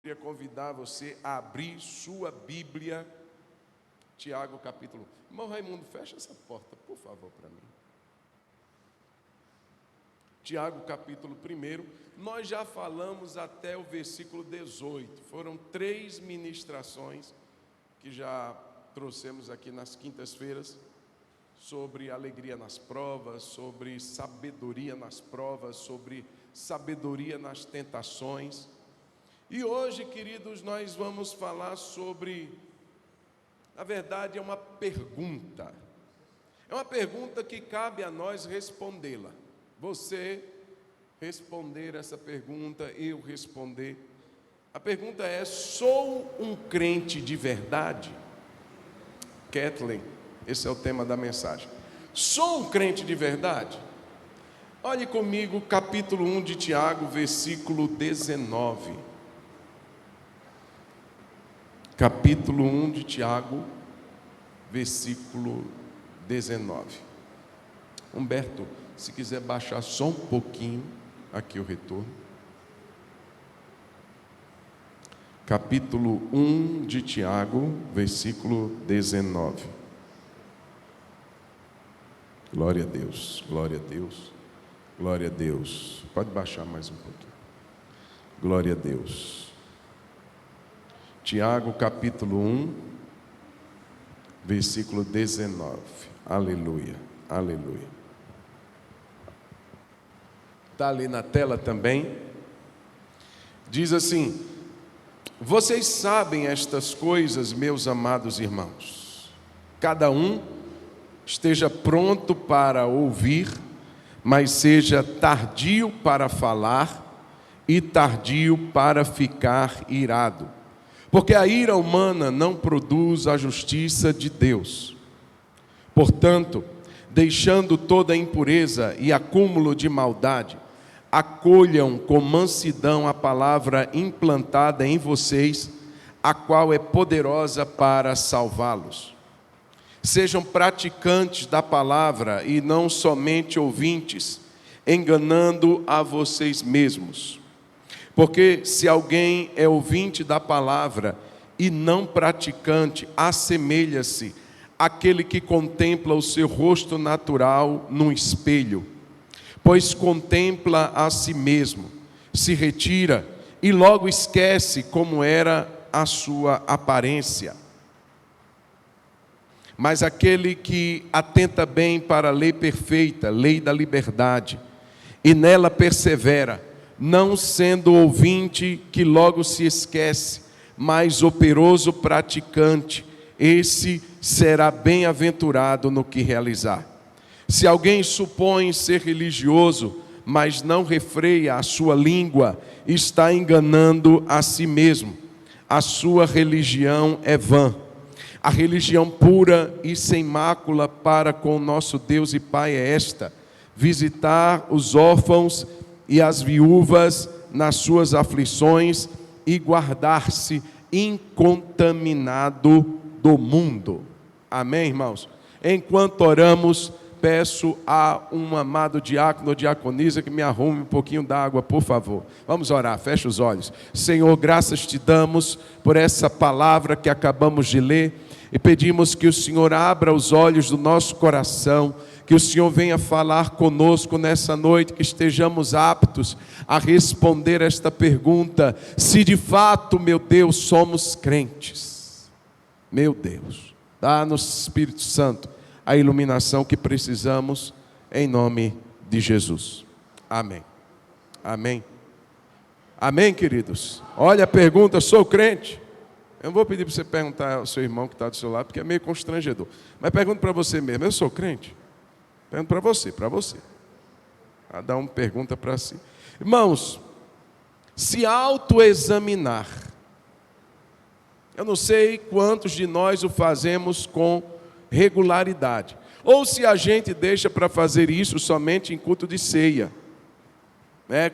Queria convidar você a abrir sua Bíblia, Tiago capítulo 1. Irmão Raimundo, fecha essa porta, por favor, para mim. Tiago capítulo 1, nós já falamos até o versículo 18. Foram 3 ministrações que já trouxemos aqui nas quintas-feiras, sobre alegria nas provas, sobre sabedoria nas provas, sobre sabedoria nas tentações. E hoje, queridos, nós vamos falar sobre, na verdade, é uma pergunta. É uma pergunta que cabe a nós respondê-la. Você responder essa pergunta, eu responder. A pergunta é: sou um crente de verdade? Kathleen, esse é o tema da mensagem. Sou um crente de verdade? Olhe comigo, capítulo 1 de Tiago, versículo 19. Capítulo 1 de Tiago, versículo 19. Humberto, se quiser baixar só um pouquinho, aqui o retorno. Capítulo 1 de Tiago, versículo 19. Glória a Deus, glória a Deus, glória a Deus. Pode baixar mais um pouquinho. Glória a Deus. Tiago capítulo 1, versículo 19. Aleluia, aleluia. Está ali na tela também. Diz assim: vocês sabem estas coisas, meus amados irmãos. Cada um esteja pronto para ouvir, mas seja tardio para falar e tardio para ficar irado. Porque a ira humana não produz a justiça de Deus. Portanto, deixando toda impureza e acúmulo de maldade, acolham com mansidão a palavra implantada em vocês, a qual é poderosa para salvá-los. Sejam praticantes da palavra e não somente ouvintes, enganando a vocês mesmos. Porque se alguém é ouvinte da palavra e não praticante, assemelha-se àquele que contempla o seu rosto natural num espelho. Pois contempla a si mesmo, se retira e logo esquece como era a sua aparência. Mas aquele que atenta bem para a lei perfeita, lei da liberdade, e nela persevera, não sendo ouvinte que logo se esquece, mas operoso praticante, esse será bem-aventurado no que realizar. Se alguém supõe ser religioso, mas não refreia a sua língua, está enganando a si mesmo. A sua religião é vã. A religião pura e sem mácula para com nosso Deus e Pai é esta: visitar os órfãos e as viúvas nas suas aflições e guardar-se incontaminado do mundo. Amém, irmãos? Enquanto oramos, peço a um amado diácono ou diaconisa que me arrume um pouquinho d'água, por favor. Vamos orar, fecha os olhos. Senhor, graças te damos por essa palavra que acabamos de ler e pedimos que o Senhor abra os olhos do nosso coração, que o Senhor venha falar conosco nessa noite, que estejamos aptos a responder esta pergunta: se de fato, meu Deus, somos crentes. Meu Deus, dá-nos, Espírito Santo, a iluminação que precisamos, em nome de Jesus. Amém. Amém. Amém, queridos? Olha a pergunta: sou crente? Eu não vou pedir para você perguntar ao seu irmão que está do seu lado, porque é meio constrangedor. Mas pergunta para você mesmo: eu sou crente? Pergunta para você, para você. Cada um pergunta para si. Irmãos, se autoexaminar. Eu não sei quantos de nós o fazemos com regularidade, ou se a gente deixa para fazer isso somente em culto de ceia,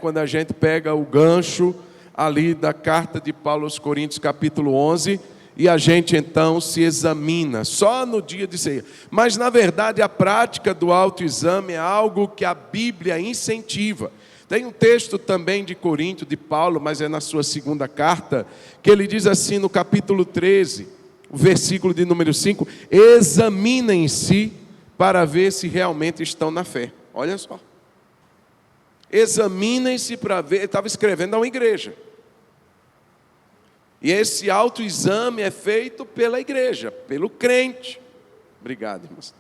quando a gente pega o gancho ali da carta de Paulo aos Coríntios capítulo 11, e a gente então se examina só no dia de ceia. Mas na verdade a prática do autoexame é algo que a Bíblia incentiva. Tem um texto também de Corinto, de Paulo, mas é na sua segunda carta, que ele diz assim no capítulo 13, o versículo de número 5: examinem-se para ver se realmente estão na fé. Olha só. Examinem-se para ver, ele estava escrevendo a uma igreja. E esse autoexame é feito pela igreja, pelo crente. Obrigado, irmãos.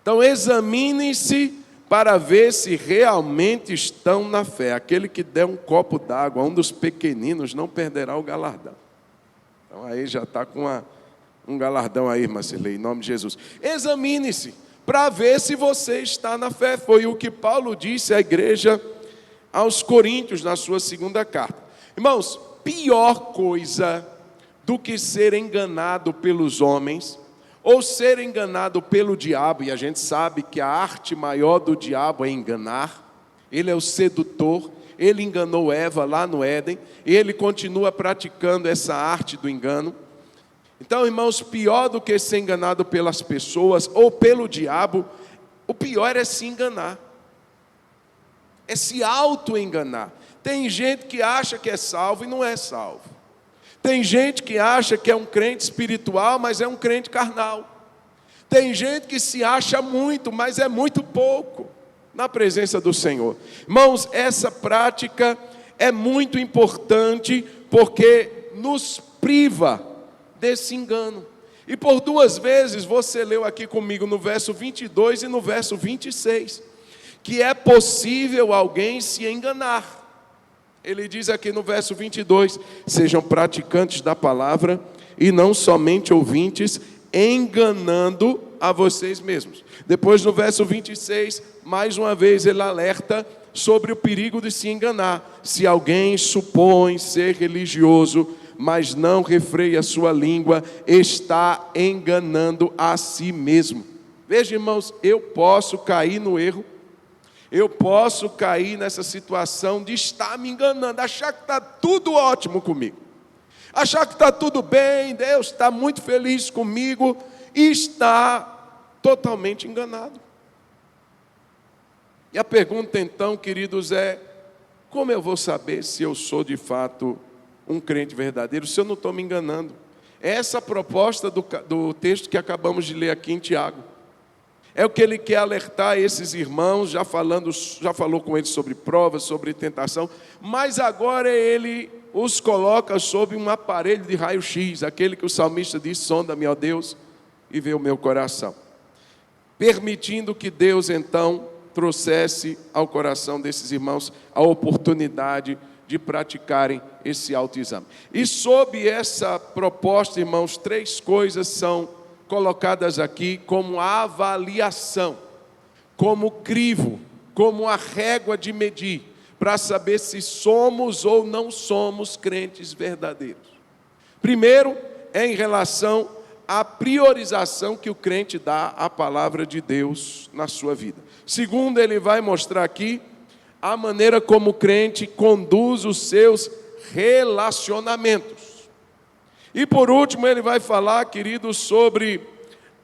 Então, examinem-se para ver se realmente estão na fé. Aquele que der um copo d'água a um dos pequeninos não perderá o galardão. Então, aí já está com um galardão aí, irmã Cirlei, em nome de Jesus. Examine-se para ver se você está na fé. Foi o que Paulo disse à igreja aos Coríntios, na sua segunda carta. Irmãos, pior coisa do que ser enganado pelos homens, ou ser enganado pelo diabo, e a gente sabe que a arte maior do diabo é enganar. Ele é o sedutor, ele enganou Eva lá no Éden, e ele continua praticando essa arte do engano. Então, irmãos, pior do que ser enganado pelas pessoas ou pelo diabo, o pior é se enganar. É se auto-enganar. Tem gente que acha que é salvo e não é salvo. Tem gente que acha que é um crente espiritual, mas é um crente carnal. Tem gente que se acha muito, mas é muito pouco na presença do Senhor. Irmãos, essa prática é muito importante porque nos priva desse engano. E por duas vezes você leu aqui comigo no verso 22 e no verso 26, que é possível alguém se enganar. Ele diz aqui no verso 22, sejam praticantes da palavra e não somente ouvintes, enganando a vocês mesmos. Depois no verso 26, mais uma vez ele alerta sobre o perigo de se enganar. Se alguém supõe ser religioso, mas não refreia a sua língua, está enganando a si mesmo. Veja, irmãos, eu posso cair no erro, eu posso cair nessa situação de estar me enganando, achar que está tudo ótimo comigo, achar que está tudo bem, Deus está muito feliz comigo, e está totalmente enganado. E a pergunta então, queridos, é: como eu vou saber se eu sou de fato um crente verdadeiro, se eu não estou me enganando? Essa proposta do texto que acabamos de ler aqui em Tiago. É o que ele quer alertar esses irmãos, já falou com eles sobre provas, sobre tentação, mas agora ele os coloca sob um aparelho de raio-x, aquele que o salmista diz: sonda-me, ó Deus, e vê o meu coração. Permitindo que Deus então trouxesse ao coração desses irmãos a oportunidade de praticarem esse autoexame. E sob essa proposta, irmãos, três coisas são colocadas aqui como avaliação, como crivo, como a régua de medir, para saber se somos ou não somos crentes verdadeiros. Primeiro, é em relação à priorização que o crente dá à palavra de Deus na sua vida. Segundo, ele vai mostrar aqui a maneira como o crente conduz os seus relacionamentos. E por último, ele vai falar, queridos, sobre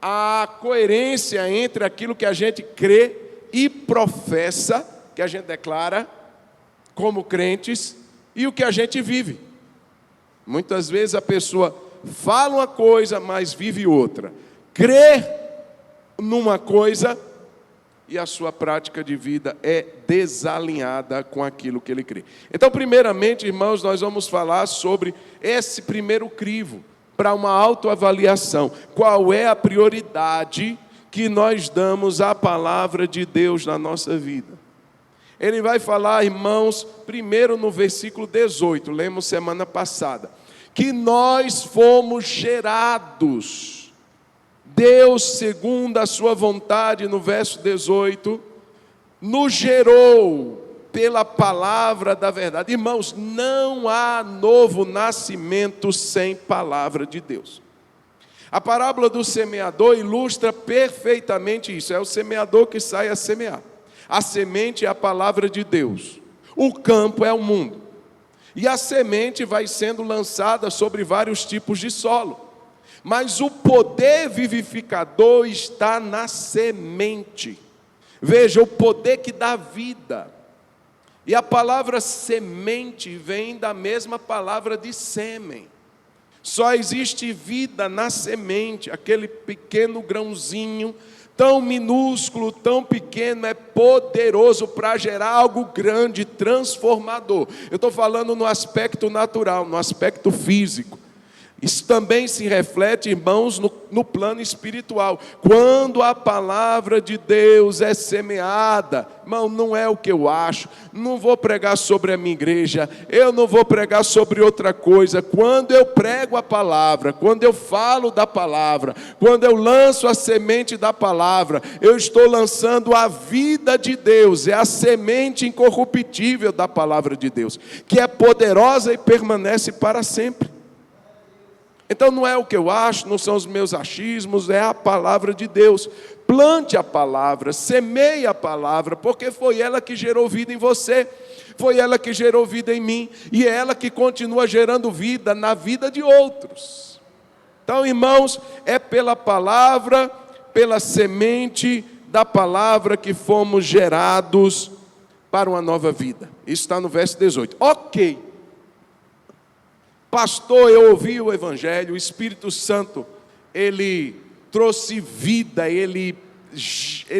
a coerência entre aquilo que a gente crê e professa, que a gente declara como crentes, e o que a gente vive. Muitas vezes a pessoa fala uma coisa, mas vive outra. Crê numa coisa e a sua prática de vida é desalinhada com aquilo que ele crê. Então, primeiramente, irmãos, nós vamos falar sobre esse primeiro crivo para uma autoavaliação. Qual é a prioridade que nós damos à palavra de Deus na nossa vida? Ele vai falar, irmãos, primeiro no versículo 18, lemos semana passada, que nós fomos gerados. Deus, segundo a sua vontade, no verso 18, nos gerou pela palavra da verdade. Irmãos, não há novo nascimento sem palavra de Deus. A parábola do semeador ilustra perfeitamente isso. É o semeador que sai a semear. A semente é a palavra de Deus. O campo é o mundo. E a semente vai sendo lançada sobre vários tipos de solo. Mas o poder vivificador está na semente. Veja, o poder que dá vida. E a palavra semente vem da mesma palavra de sêmen. Só existe vida na semente, aquele pequeno grãozinho, tão minúsculo, tão pequeno, é poderoso para gerar algo grande, transformador. Eu estou falando no aspecto natural, no aspecto físico. Isso também se reflete, irmãos, no plano espiritual. Quando a palavra de Deus é semeada, irmão, não é o que eu acho, não vou pregar sobre a minha igreja, eu não vou pregar sobre outra coisa. Quando eu prego a palavra, quando eu falo da palavra, quando eu lanço a semente da palavra, eu estou lançando a vida de Deus, é a semente incorruptível da palavra de Deus, que é poderosa e permanece para sempre. Então não é o que eu acho, não são os meus achismos, é a palavra de Deus. Plante a palavra, semeie a palavra, porque foi ela que gerou vida em você, foi ela que gerou vida em mim, e é ela que continua gerando vida na vida de outros. Então, irmãos, é pela palavra, pela semente da palavra que fomos gerados para uma nova vida. Isso está no verso 18. Ok. Pastor, eu ouvi o Evangelho, o Espírito Santo, ele trouxe vida, ele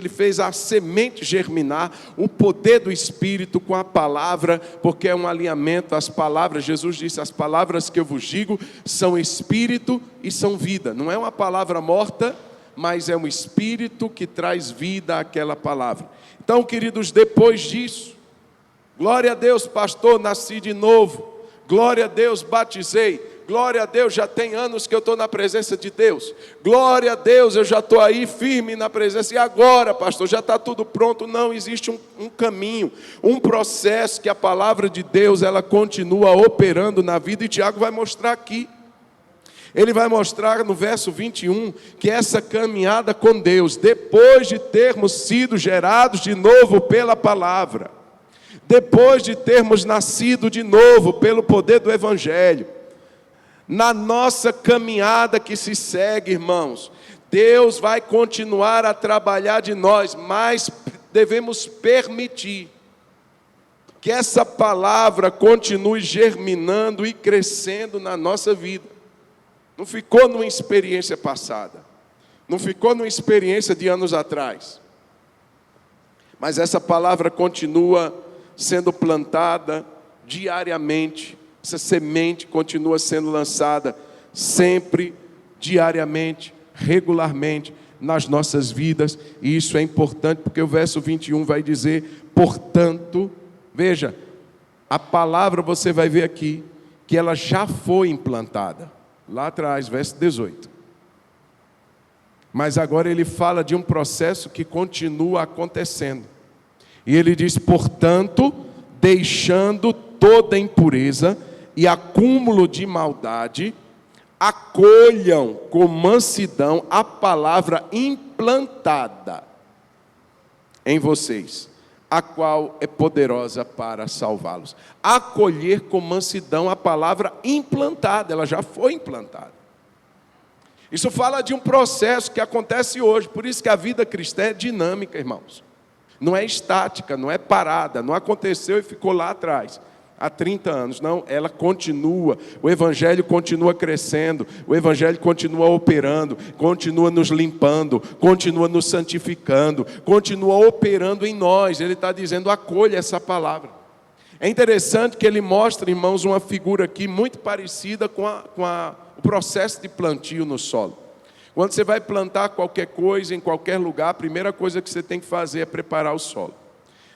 fez a semente germinar, o poder do Espírito com a palavra, porque é um alinhamento, as palavras, Jesus disse, as palavras que eu vos digo são Espírito e são vida. Não é uma palavra morta, mas é um Espírito que traz vida àquela palavra. Então, queridos, depois disso, glória a Deus, pastor, nasci de novo. Glória a Deus, batizei. Glória a Deus, já tem anos que eu estou na presença de Deus. Glória a Deus, eu já estou aí firme na presença. E agora, pastor, já está tudo pronto? Não, existe um caminho, um processo que a palavra de Deus, ela continua operando na vida. E Tiago vai mostrar aqui. Ele vai mostrar no verso 21, que essa caminhada com Deus, depois de termos sido gerados de novo pela palavra, depois de termos nascido de novo pelo poder do Evangelho, na nossa caminhada que se segue, irmãos, Deus vai continuar a trabalhar de nós, mas devemos permitir que essa palavra continue germinando e crescendo na nossa vida. Não ficou numa experiência passada, não ficou numa experiência de anos atrás, mas essa palavra continua sendo plantada diariamente, essa semente continua sendo lançada sempre, diariamente, regularmente nas nossas vidas, e isso é importante porque o verso 21 vai dizer, portanto, veja, a palavra você vai ver aqui, que ela já foi implantada, lá atrás, verso 18. Mas agora ele fala de um processo que continua acontecendo. E ele diz, portanto, deixando toda impureza e acúmulo de maldade, acolham com mansidão a palavra implantada em vocês, a qual é poderosa para salvá-los. Acolher com mansidão a palavra implantada, ela já foi implantada. Isso fala de um processo que acontece hoje, por isso que a vida cristã é dinâmica, irmãos. Não é estática, não é parada, não aconteceu e ficou lá atrás, há 30 anos. Não, ela continua, o Evangelho continua crescendo, o Evangelho continua operando, continua nos limpando, continua nos santificando, continua operando em nós. Ele está dizendo, acolha essa palavra. É interessante que ele mostra, irmãos, uma figura aqui muito parecida com o processo de plantio no solo. Quando você vai plantar qualquer coisa em qualquer lugar, a primeira coisa que você tem que fazer é preparar o solo.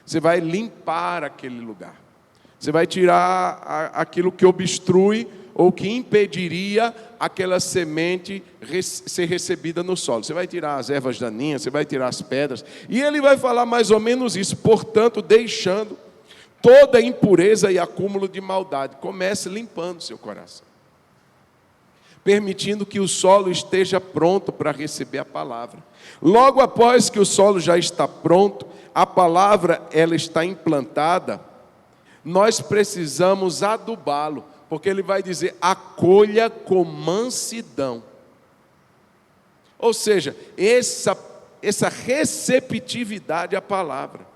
Você vai limpar aquele lugar. Você vai tirar aquilo que obstrui ou que impediria aquela semente ser recebida no solo. Você vai tirar as ervas daninhas, você vai tirar as pedras. E ele vai falar mais ou menos isso. Portanto, deixando toda impureza e acúmulo de maldade. Comece limpando seu coração, permitindo que o solo esteja pronto para receber a palavra. Logo após que o solo já está pronto, a palavra ela está implantada, nós precisamos adubá-lo, porque ele vai dizer, acolha com mansidão. Ou seja, essa receptividade à palavra.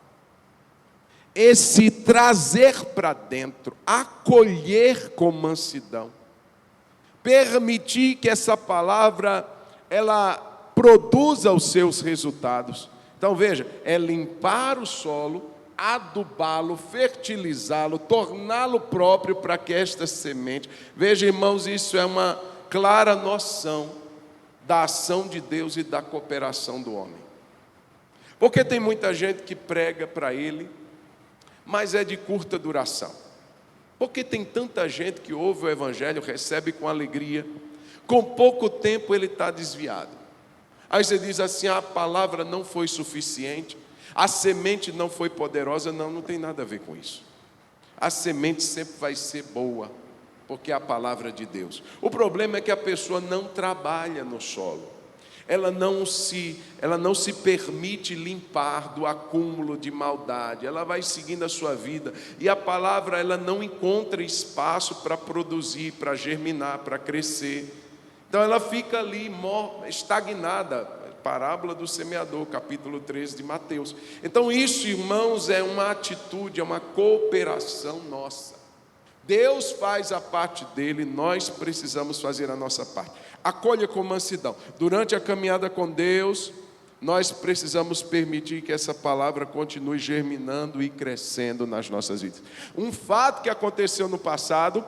esse trazer para dentro, acolher com mansidão, permitir que essa palavra, ela produza os seus resultados. Então veja, é limpar o solo, adubá-lo, fertilizá-lo, torná-lo próprio para que esta semente... Veja, irmãos, isso é uma clara noção da ação de Deus e da cooperação do homem. Porque tem muita gente que prega para ele, mas é de curta duração. Porque tem tanta gente que ouve o evangelho, recebe com alegria, com pouco tempo ele está desviado. Aí você diz assim, a palavra não foi suficiente, a semente não foi poderosa. Não, não tem nada a ver com isso. A semente sempre vai ser boa, porque é a palavra de Deus. O problema é que a pessoa não trabalha no solo. Ela não se permite limpar do acúmulo de maldade. Ela vai seguindo a sua vida. E a palavra, ela não encontra espaço para produzir, para germinar, para crescer. Então ela fica ali estagnada. Parábola do semeador, capítulo 13 de Mateus. Então isso, irmãos, é uma atitude, é uma cooperação nossa. Deus faz a parte dele, nós precisamos fazer a nossa parte. Acolha com mansidão. Durante a caminhada com Deus, nós precisamos permitir que essa palavra continue germinando e crescendo nas nossas vidas. Um fato que aconteceu no passado,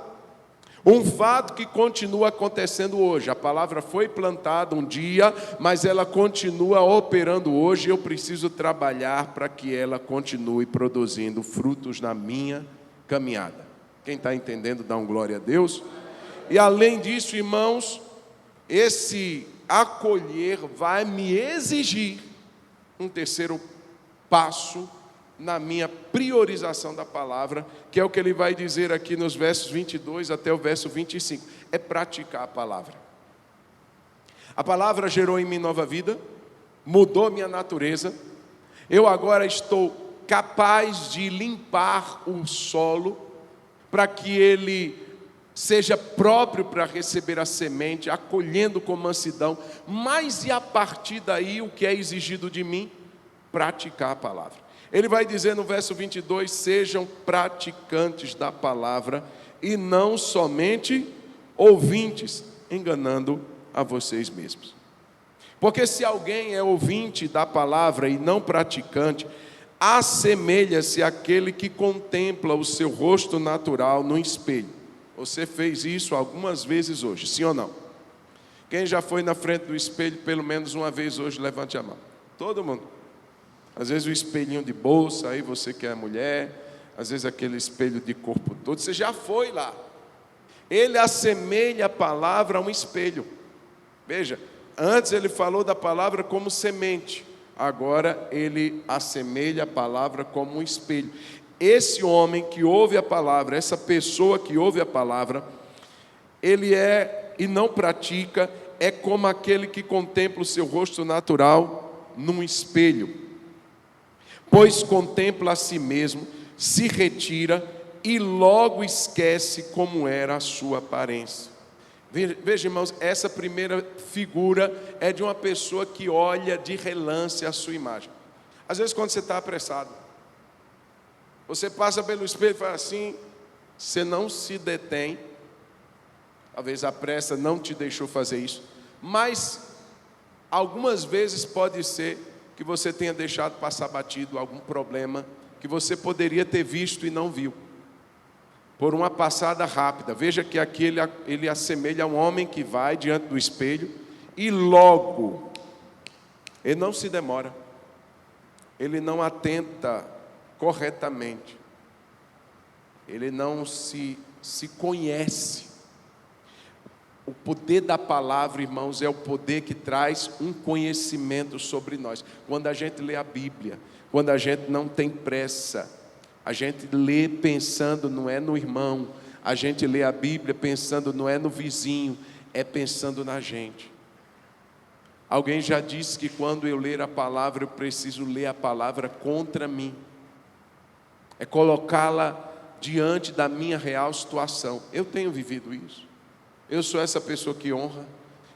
um fato que continua acontecendo hoje. A palavra foi plantada um dia, mas ela continua operando hoje. Eu preciso trabalhar para que ela continue produzindo frutos na minha caminhada. Quem está entendendo, dá um glória a Deus. E além disso, irmãos, esse acolher vai me exigir um terceiro passo na minha priorização da palavra, que é o que ele vai dizer aqui nos versos 22 até o verso 25. É praticar a palavra. A palavra gerou em mim nova vida, mudou minha natureza. Eu agora estou capaz de limpar o solo para que ele seja próprio para receber a semente, acolhendo com mansidão. Mas e a partir daí, o que é exigido de mim? Praticar a palavra. Ele vai dizer no verso 22, sejam praticantes da palavra e não somente ouvintes, enganando a vocês mesmos. Porque se alguém é ouvinte da palavra e não praticante, assemelha-se àquele que contempla o seu rosto natural no espelho. Você fez isso algumas vezes hoje, sim ou não? Quem já foi na frente do espelho pelo menos uma vez hoje, levante a mão. Todo mundo. Às vezes o espelhinho de bolsa, aí você que é mulher, às vezes aquele espelho de corpo todo, você já foi lá. Ele assemelha a palavra a um espelho. Veja, antes ele falou da palavra como semente, agora ele assemelha a palavra como um espelho. Esse homem que ouve a palavra, essa pessoa que ouve a palavra, ele é e não pratica, é como aquele que contempla o seu rosto natural num espelho. Pois contempla a si mesmo, se retira e logo esquece como era a sua aparência. Veja, irmãos, essa primeira figura é de uma pessoa que olha de relance a sua imagem. Às vezes quando você está apressado, você passa pelo espelho e fala assim, você não se detém. Talvez a pressa não te deixou fazer isso, mas algumas vezes pode ser que você tenha deixado passar batido algum problema que você poderia ter visto e não viu, por uma passada rápida. Veja que aqui ele assemelha a um homem que vai diante do espelho e logo, ele não se demora, ele não atenta corretamente, ele não se conhece. O poder da palavra, irmãos, é o poder que traz um conhecimento sobre nós. Quando a gente lê a Bíblia, quando a gente não tem pressa, a gente lê pensando não é no irmão, a gente lê a Bíblia pensando não é no vizinho, é pensando na gente. Alguém já disse que quando eu ler a palavra, eu preciso ler a palavra contra mim. É colocá-la diante da minha real situação. Eu tenho vivido isso. Eu sou essa pessoa que honra,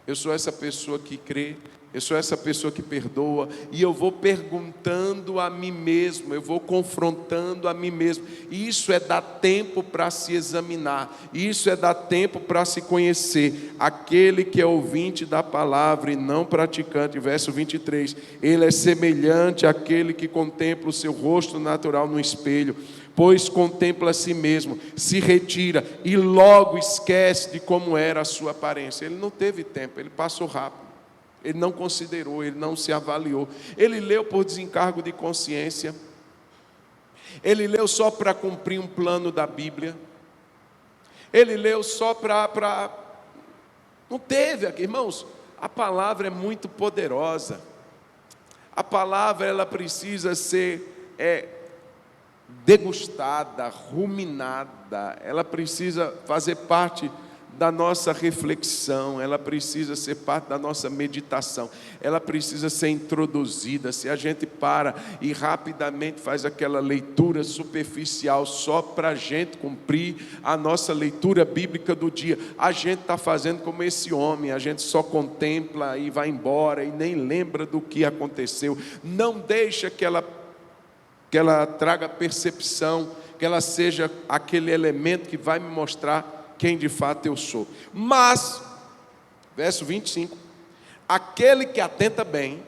eu sou essa pessoa que crê, eu sou essa pessoa que perdoa, e eu vou perguntando a mim mesmo, eu vou confrontando a mim mesmo. Isso é dar tempo para se examinar, isso é dar tempo para se conhecer. Aquele que é ouvinte da palavra e não praticante, verso 23, ele é semelhante àquele que contempla o seu rosto natural no espelho, pois contempla a si mesmo, se retira e logo esquece de como era a sua aparência. Ele não teve tempo, ele passou rápido. Ele não considerou, ele não se avaliou. Ele leu por desencargo de consciência. Ele leu só para cumprir um plano da Bíblia. Ele leu só para... Não teve aqui, irmãos. A palavra é muito poderosa. A palavra, ela precisa ser degustada, ruminada. Ela precisa fazer parte da nossa reflexão, ela precisa ser parte da nossa meditação, ela precisa ser introduzida. Se a gente para e rapidamente faz aquela leitura superficial só para a gente cumprir a nossa leitura bíblica do dia, a gente está fazendo como esse homem, a gente só contempla e vai embora e nem lembra do que aconteceu. Não deixa que ela traga percepção, que ela seja aquele elemento que vai me mostrar quem de fato eu sou. Mas, verso 25, aquele que atenta bem,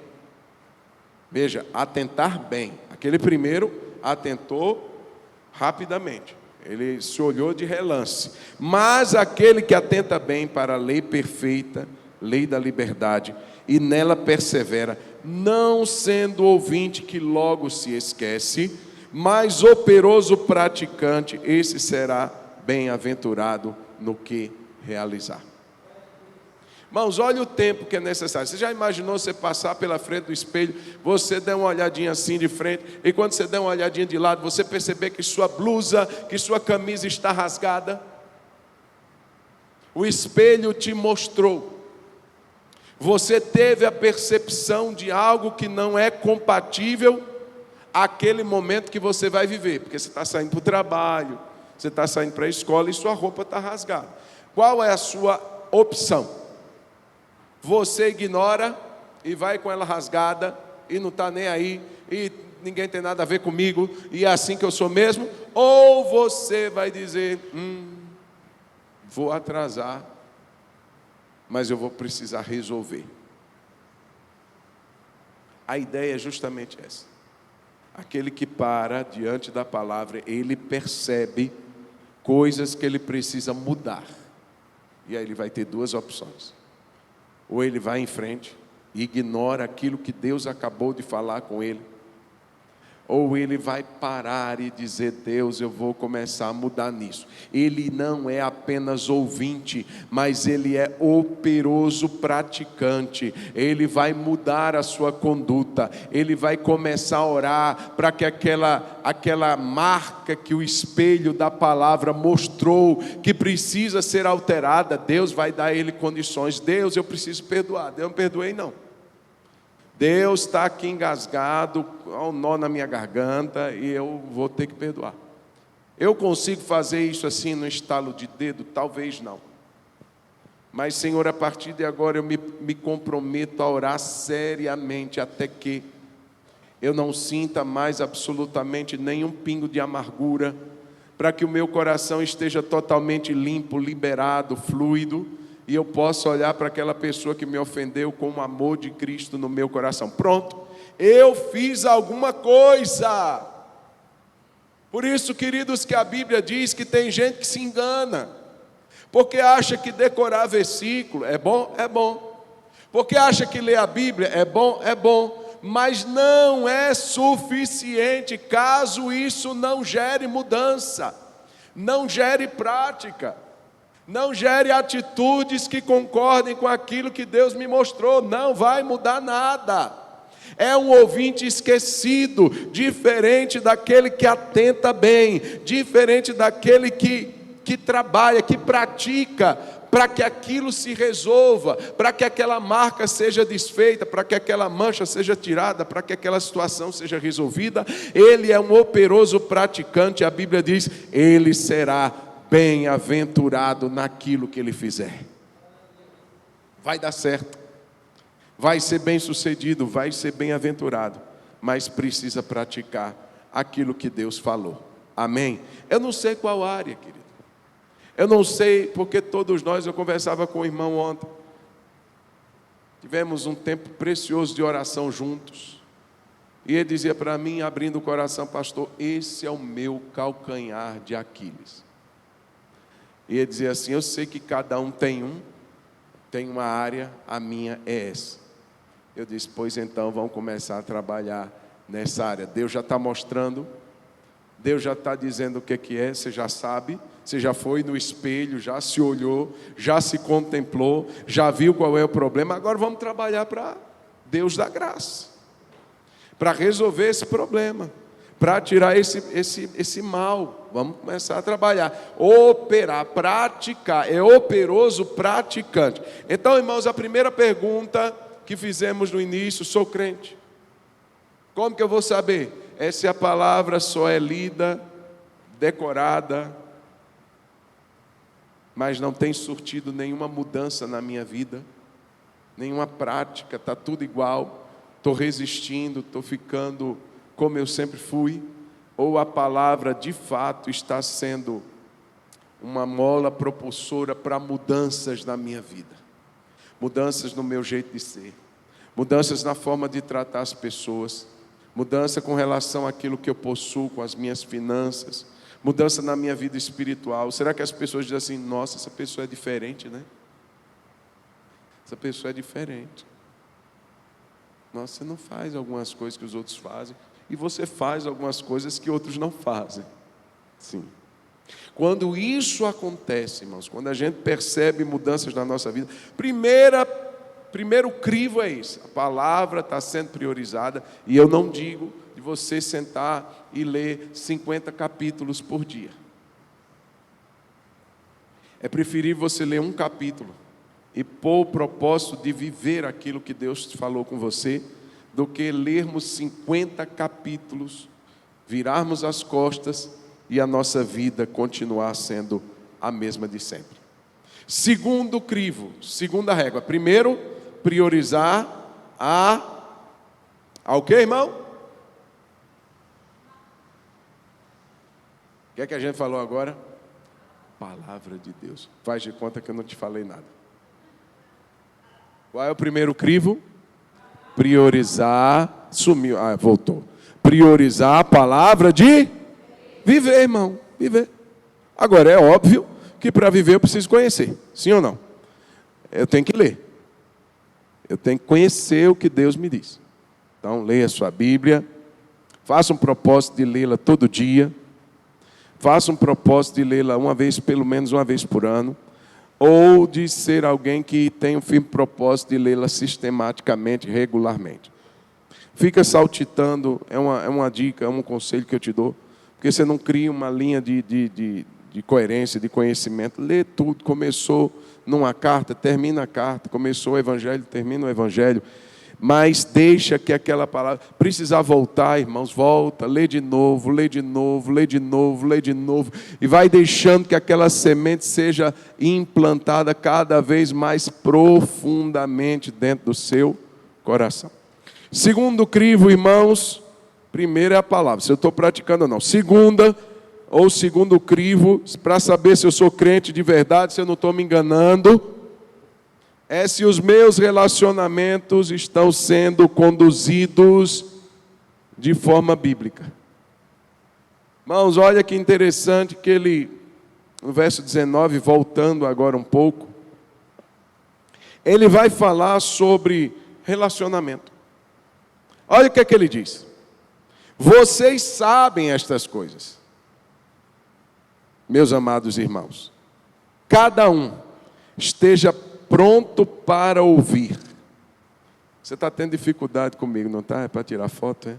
veja, atentar bem, aquele primeiro atentou rapidamente, ele se olhou de relance, mas aquele que atenta bem para a lei perfeita, lei da liberdade, e nela persevera, não sendo ouvinte que logo se esquece, mas operoso praticante, esse será bem-aventurado no que realizar. Irmãos, olha o tempo que é necessário. Você já imaginou você passar pela frente do espelho, você der uma olhadinha assim de frente, e quando você der uma olhadinha de lado, você perceber que sua blusa, que sua camisa está rasgada? O espelho te mostrou. Você teve a percepção de algo que não é compatível àquele momento que você vai viver, porque você está saindo para o trabalho, você está saindo para a escola e sua roupa está rasgada. Qual é a sua opção? Você ignora e vai com ela rasgada e não está nem aí, e ninguém tem nada a ver comigo, e é assim que eu sou mesmo? Ou você vai dizer, vou atrasar, mas eu vou precisar resolver. A ideia é justamente essa. Aquele que para diante da palavra, ele percebe coisas que ele precisa mudar. E aí ele vai ter duas opções. Ou ele vai em frente e ignora aquilo que Deus acabou de falar com ele. Ou ele vai parar e dizer, Deus, eu vou começar a mudar nisso. Ele não é apenas ouvinte, mas ele é operoso praticante. Ele vai mudar a sua conduta. Ele vai começar a orar para que aquela marca que o espelho da palavra mostrou, que precisa ser alterada, Deus vai dar a ele condições. Deus, eu preciso perdoar. Deus não perdoei não. Deus está aqui engasgado, há um nó na minha garganta e eu vou ter que perdoar. Eu consigo fazer isso assim no estalo de dedo? Talvez não. Mas, Senhor, a partir de agora eu me comprometo a orar seriamente até que eu não sinta mais absolutamente nenhum pingo de amargura, para que o meu coração esteja totalmente limpo, liberado, fluido, e eu posso olhar para aquela pessoa que me ofendeu com o amor de Cristo no meu coração. Pronto, eu fiz alguma coisa. Por isso, queridos, que a Bíblia diz que tem gente que se engana, porque acha que decorar versículo é bom, porque acha que ler a Bíblia é bom, mas não é suficiente caso isso não gere mudança, não gere prática, não gere atitudes que concordem com aquilo que Deus me mostrou. Não vai mudar nada. É um ouvinte esquecido, diferente daquele que atenta bem, diferente daquele que trabalha, que pratica, para que aquilo se resolva, para que aquela marca seja desfeita, para que aquela mancha seja tirada, para que aquela situação seja resolvida. Ele é um operoso praticante. A Bíblia diz, ele será bem-aventurado naquilo que ele fizer. vai dar certo, vai ser bem-sucedido, vai ser bem-aventurado, mas precisa praticar aquilo que Deus falou. Amém? Eu não sei qual área, querido. Eu não sei, porque todos nós, eu conversava com o irmão ontem, tivemos um tempo precioso de oração juntos, e ele dizia para mim, abrindo o coração: pastor, esse é o meu calcanhar de Aquiles. E ele dizia assim: eu sei que cada um tem uma área, a minha é essa. Eu disse: pois então vamos começar a trabalhar nessa área. Deus já está mostrando, Deus já está dizendo o que é, você já sabe, você já foi no espelho, já se olhou, já se contemplou, já viu qual é o problema. Agora vamos trabalhar para Deus dar graça, para resolver esse problema, para tirar esse mal. Vamos começar a trabalhar, operar, praticar. É operoso praticante. Então, irmãos, a primeira pergunta que fizemos no início: sou crente. Como que eu vou saber? Se a palavra só é lida, decorada, mas não tem surtido nenhuma mudança na minha vida, nenhuma prática, está tudo igual, estou resistindo, estou ficando como eu sempre fui, ou a palavra de fato está sendo uma mola propulsora para mudanças na minha vida, mudanças no meu jeito de ser, mudanças na forma de tratar as pessoas, mudança com relação àquilo que eu possuo, com as minhas finanças, mudança na minha vida espiritual. Será que as pessoas dizem assim: nossa, essa pessoa é diferente, né? Essa pessoa é diferente. Nossa, você não faz algumas coisas que os outros fazem, e você faz algumas coisas que outros não fazem. Sim. Quando isso acontece, irmãos, quando a gente percebe mudanças na nossa vida, primeiro crivo é isso: a palavra está sendo priorizada. E eu não digo de você sentar e ler 50 capítulos por dia. É preferível você ler um capítulo e pôr o propósito de viver aquilo que Deus falou com você, do que lermos 50 capítulos, virarmos as costas e a nossa vida continuar sendo a mesma de sempre. Segundo crivo, segunda régua: primeiro, priorizar o que, irmão? O que é que a gente falou agora? Palavra de Deus. Faz de conta que eu não te falei nada. Qual é o primeiro crivo? Priorizar, sumiu, voltou. Priorizar a palavra de viver, irmão, viver. Agora, é óbvio que para viver eu preciso conhecer, sim ou não? Eu tenho que ler. Eu tenho que conhecer o que Deus me diz. Então, leia a sua Bíblia, faça um propósito de lê-la todo dia, faça um propósito de lê-la pelo menos uma vez por ano, ou de ser alguém que tem um firme propósito de lê-la sistematicamente, regularmente. Fica saltitando, é uma dica, é um conselho que eu te dou, porque você não cria uma linha de coerência, de conhecimento. Lê tudo, começou numa carta, termina a carta, começou o Evangelho, termina o Evangelho, mas deixa que aquela palavra, precisar voltar, irmãos, volta, lê de novo, lê de novo, lê de novo, lê de novo, e vai deixando que aquela semente seja implantada cada vez mais profundamente dentro do seu coração. Segundo crivo, irmãos, primeiro é a palavra, se eu estou praticando ou não. Segundo crivo, para saber se eu sou crente de verdade, se eu não estou me enganando, é se os meus relacionamentos estão sendo conduzidos de forma bíblica. Irmãos, olha que interessante que ele, no verso 19, voltando agora um pouco, ele vai falar sobre relacionamento. Olha o que é que ele diz: vocês sabem estas coisas, meus amados irmãos, cada um esteja pronto para ouvir. Você está tendo dificuldade comigo, não está? É para tirar foto, é?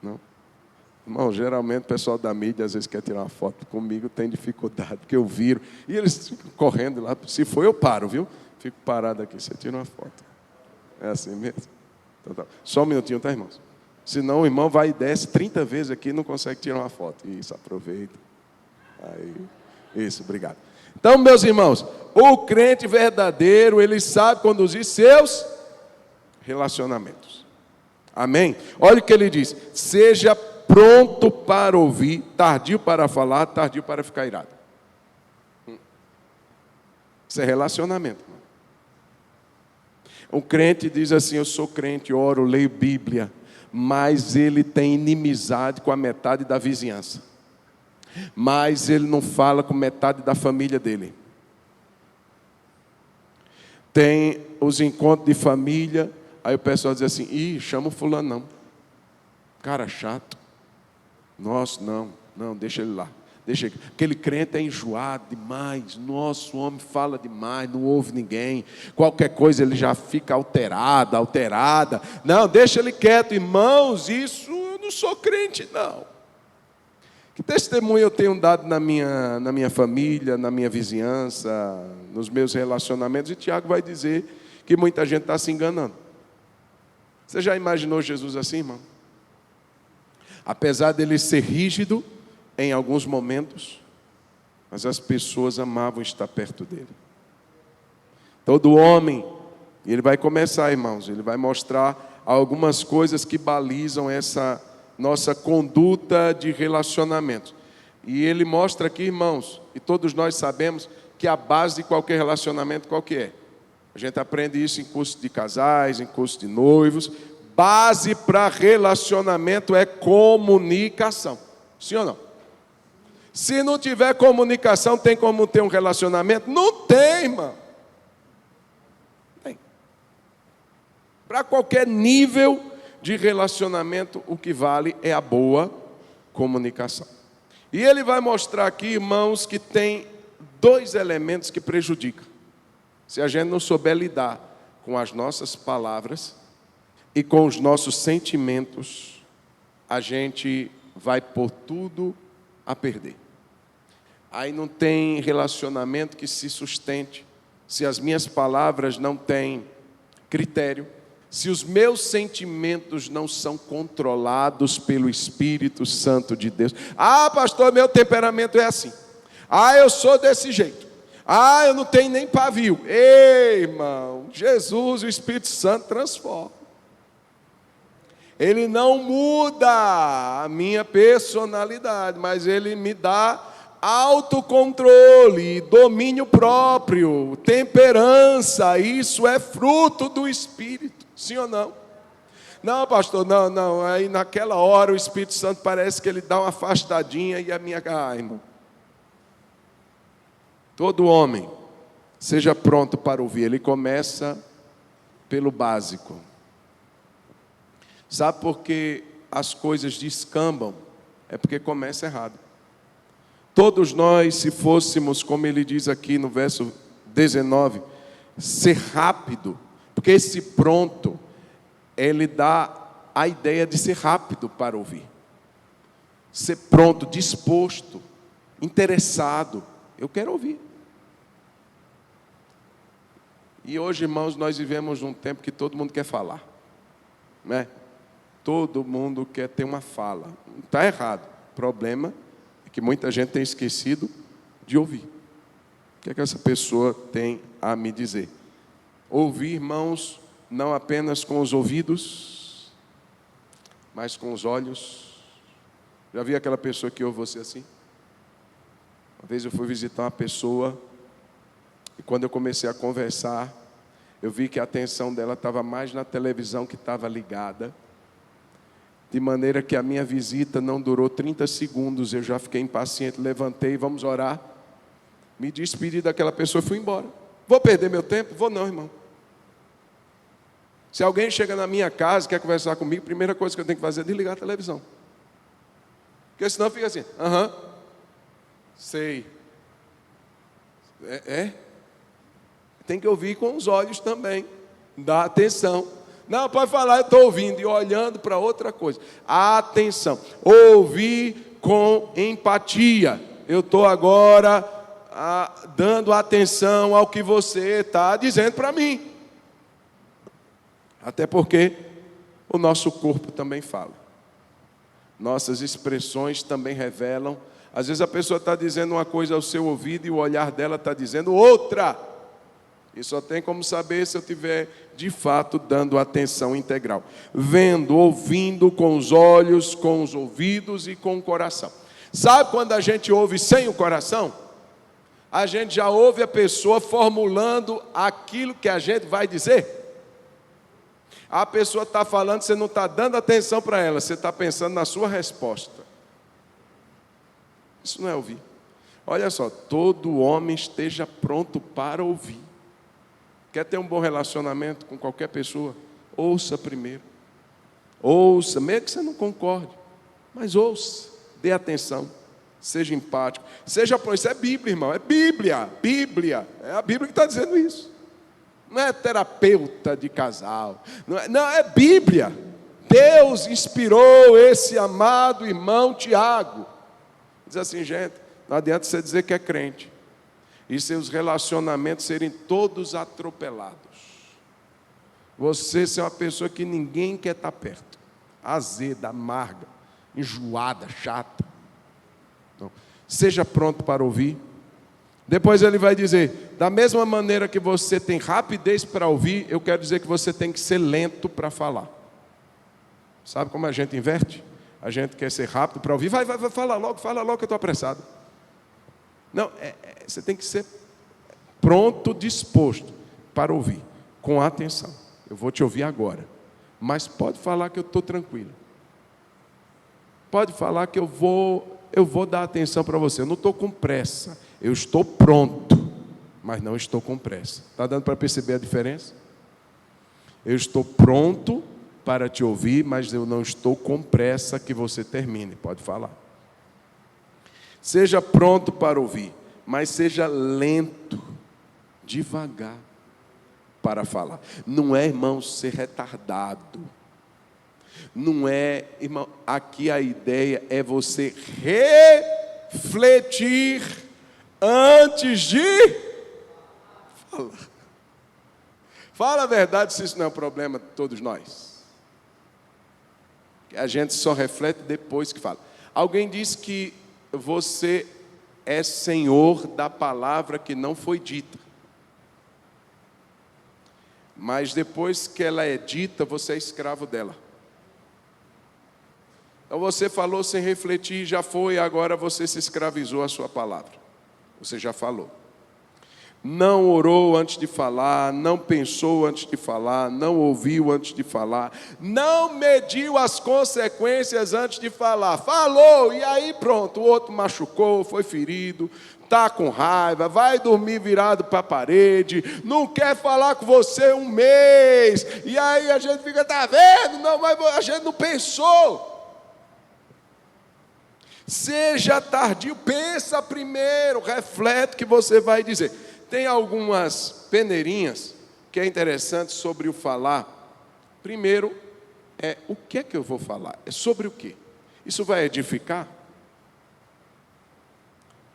Não? Irmão, geralmente o pessoal da mídia às vezes quer tirar uma foto comigo, tem dificuldade, porque eu viro, e eles ficam correndo lá. Se for, eu paro, viu? Fico parado aqui, você tira uma foto. É assim mesmo? Então, tá. Só um minutinho, tá, irmãos? Senão o irmão vai e desce 30 vezes aqui e não consegue tirar uma foto. Isso, aproveita. Aí, isso, obrigado. Então, meus irmãos, o crente verdadeiro, ele sabe conduzir seus relacionamentos. Amém? Olha o que ele diz: seja pronto para ouvir, tardio para falar, tardio para ficar irado. Isso é relacionamento. O crente diz assim: eu sou crente, oro, leio Bíblia, mas ele tem inimizade com a metade da vizinhança. Mas ele não fala com metade da família dele. Tem os encontros de família, aí o pessoal diz assim: ih, chama o fulano não. Cara chato. Nossa, não, deixa ele lá. Deixa ele. Aquele crente é enjoado demais. Nossa, o homem fala demais, não ouve ninguém. Qualquer coisa ele já fica alterada. Não, deixa ele quieto, irmãos. Isso eu não sou crente, não. Que testemunho eu tenho dado na minha família, na minha vizinhança, nos meus relacionamentos? E Tiago vai dizer que muita gente está se enganando. Você já imaginou Jesus assim, irmão? Apesar dele ser rígido em alguns momentos, mas as pessoas amavam estar perto dele. Todo homem, e ele vai começar, irmãos, ele vai mostrar algumas coisas que balizam essa nossa conduta de relacionamento. E ele mostra aqui, irmãos, e todos nós sabemos que a base de qualquer relacionamento qual que é? A gente aprende isso em curso de casais, em curso de noivos. Base para relacionamento é comunicação. Sim ou não? Se não tiver comunicação, tem como ter um relacionamento? Não tem, irmão. Tem. Para qualquer nível de relacionamento, o que vale é a boa comunicação. E ele vai mostrar aqui, irmãos, que tem dois elementos que prejudicam. Se a gente não souber lidar com as nossas palavras e com os nossos sentimentos, a gente vai pôr tudo a perder. Aí não tem relacionamento que se sustente, se as minhas palavras não têm critério, se os meus sentimentos não são controlados pelo Espírito Santo de Deus. Ah, pastor, meu temperamento é assim. Ah, eu sou desse jeito. Ah, eu não tenho nem pavio. Ei, irmão, Jesus, o Espírito Santo transforma. Ele não muda a minha personalidade, mas ele me dá autocontrole, domínio próprio, temperança. Isso é fruto do Espírito. Sim ou não? Não, pastor, não. Aí naquela hora o Espírito Santo parece que ele dá uma afastadinha e a minha... Ah, irmão. Todo homem, seja pronto para ouvir. Ele começa pelo básico. Sabe por que as coisas descambam? É porque começa errado. Todos nós, se fôssemos, como ele diz aqui no verso 19, ser rápido, porque esse pronto, ele dá a ideia de ser rápido para ouvir. Ser pronto, disposto, interessado. Eu quero ouvir. E hoje, irmãos, nós vivemos num tempo que todo mundo quer falar. Né? Todo mundo quer ter uma fala. Não está errado. O problema é que muita gente tem esquecido de ouvir. O que é que essa pessoa tem a me dizer? Ouvir, irmãos, não apenas com os ouvidos, mas com os olhos. Já viu aquela pessoa que ouve você assim? Uma vez eu fui visitar uma pessoa e quando eu comecei a conversar, eu vi que a atenção dela estava mais na televisão que estava ligada, de maneira que a minha visita não durou 30 segundos, eu já fiquei impaciente, levantei, vamos orar, me despedi daquela pessoa e fui embora. Vou perder meu tempo? Vou não, irmão. Se alguém chega na minha casa e quer conversar comigo, a primeira coisa que eu tenho que fazer é desligar a televisão. Porque senão fica assim, sei. Tem que ouvir com os olhos também. Dá atenção. Não, pode falar, eu estou ouvindo e olhando para outra coisa. Atenção. Ouvir com empatia. Eu estou agora dando atenção ao que você está dizendo para mim. Até porque o nosso corpo também fala. Nossas expressões também revelam Às vezes a pessoa está dizendo uma coisa ao seu ouvido e o olhar dela está dizendo outra. E só tem como saber se eu estiver, de fato, dando atenção integral. Vendo, ouvindo com os olhos, com os ouvidos e com o coração. Sabe quando a gente ouve sem o coração? A gente já ouve a pessoa formulando aquilo que a gente vai dizer. A pessoa está falando, você não está dando atenção para ela, você está pensando na sua resposta. Isso não é ouvir. Olha só, todo homem esteja pronto para ouvir. Quer ter um bom relacionamento com qualquer pessoa? Ouça primeiro. Ouça, mesmo que você não concorde, mas ouça, dê atenção, seja empático. Isso é Bíblia, irmão, é Bíblia. É a Bíblia que está dizendo isso. Não é terapeuta de casal, não, é Bíblia. Deus inspirou esse amado irmão Tiago. Diz assim, gente, não adianta você dizer que é crente e seus relacionamentos serem todos atropelados. Você ser uma pessoa que ninguém quer estar perto, azeda, amarga, enjoada, chata. Então, seja pronto para ouvir. Depois ele vai dizer, da mesma maneira que você tem rapidez para ouvir, eu quero dizer que você tem que ser lento para falar. Sabe como a gente inverte? A gente quer ser rápido para ouvir. Vai, fala logo que eu estou apressado. Não, você tem que ser pronto, disposto para ouvir, com atenção. Eu vou te ouvir agora, mas pode falar que eu estou tranquilo. Pode falar que eu vou dar atenção para você. Eu não estou com pressa, eu estou pronto, mas não estou com pressa. Está dando para perceber a diferença? Eu estou pronto para te ouvir, mas eu não estou com pressa que você termine. Pode falar. Seja pronto para ouvir, mas seja lento, devagar para falar. Não é, irmão, ser retardado. Não é, irmão, aqui a ideia é você refletir antes de falar. Fala a verdade se isso não é um problema de todos nós. A gente só reflete depois que fala. Alguém disse que você é senhor da palavra que não foi dita. Mas depois que ela é dita, você é escravo dela. Então você falou sem refletir, já foi, agora você se escravizou à sua palavra. Você já falou. Não orou antes de falar, não pensou antes de falar, não ouviu antes de falar, não mediu as consequências antes de falar. Falou, e aí pronto, o outro machucou, foi ferido, está com raiva, vai dormir virado para a parede, não quer falar com você um mês, e aí a gente fica, tá vendo? Não, mas a gente não pensou. Seja tardio, pensa primeiro, reflete o que você vai dizer. Tem algumas peneirinhas que é interessante sobre o falar. Primeiro, o que é que eu vou falar? É sobre o quê? Isso vai edificar?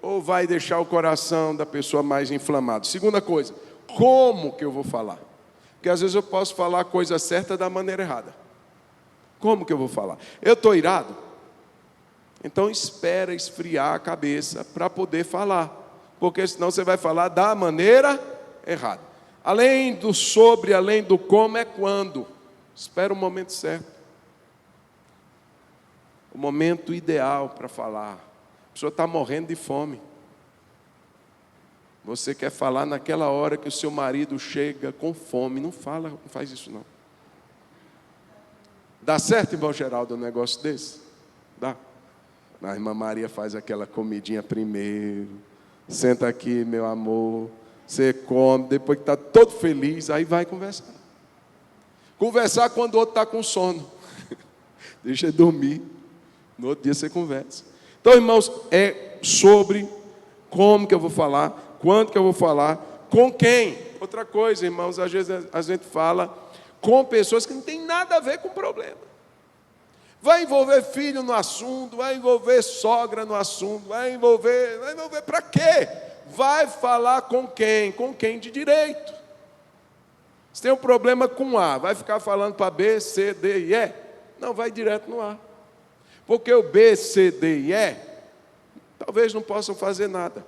Ou vai deixar o coração da pessoa mais inflamado? Segunda coisa, como que eu vou falar? Porque às vezes eu posso falar a coisa certa da maneira errada. Como que eu vou falar? Eu estou irado? Então espera esfriar a cabeça para poder falar. Porque senão você vai falar da maneira errada. Além do sobre, além do como, é quando. Espera o momento certo. O momento ideal para falar. A pessoa está morrendo de fome. Você quer falar naquela hora que o seu marido chega com fome. Não fala, não faz isso não. Dá certo, irmão Geraldo, um negócio desse? Dá. A irmã Maria faz aquela comidinha primeiro. Senta aqui, meu amor. Você come, depois que está todo feliz, aí vai conversar. Conversar quando o outro está com sono. Deixa ele dormir. No outro dia você conversa. Então, irmãos, é sobre como que eu vou falar, quando que eu vou falar, com quem. Outra coisa, irmãos, às vezes a gente fala com pessoas que não tem nada a ver com o problema. Vai envolver filho no assunto, vai envolver sogra no assunto, vai envolver para quê? Vai falar com quem? Com quem de direito. Se tem um problema com A, vai ficar falando para B, C, D e E? Não, vai direto no A. Porque o B, C, D e E, talvez não possam fazer nada.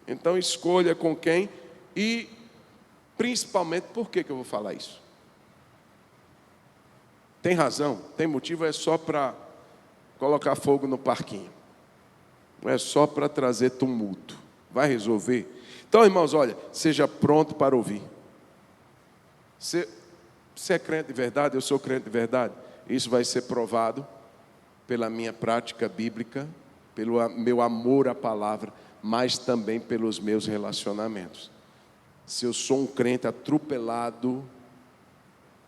Então escolha com quem e principalmente, por que eu vou falar isso? Tem razão, tem motivo, é só para colocar fogo no parquinho. Não é só para trazer tumulto. Vai resolver? Então, irmãos, olha, seja pronto para ouvir. Você é crente de verdade? Eu sou crente de verdade. Isso vai ser provado pela minha prática bíblica, pelo meu amor à palavra, mas também pelos meus relacionamentos. Se eu sou um crente atropelado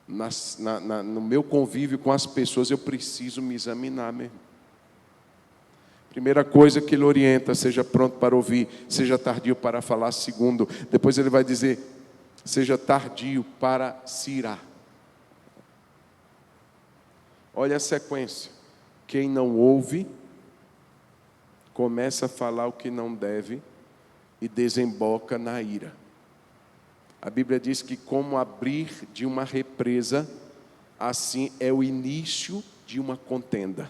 no meu convívio com as pessoas, eu preciso me examinar mesmo. Primeira coisa que ele orienta, seja pronto para ouvir, seja tardio para falar. Segundo, depois ele vai dizer, seja tardio para se irar. Olha a sequência. Quem não ouve, começa a falar o que não deve e desemboca na ira. A Bíblia diz que como abrir de uma represa, assim é o início de uma contenda.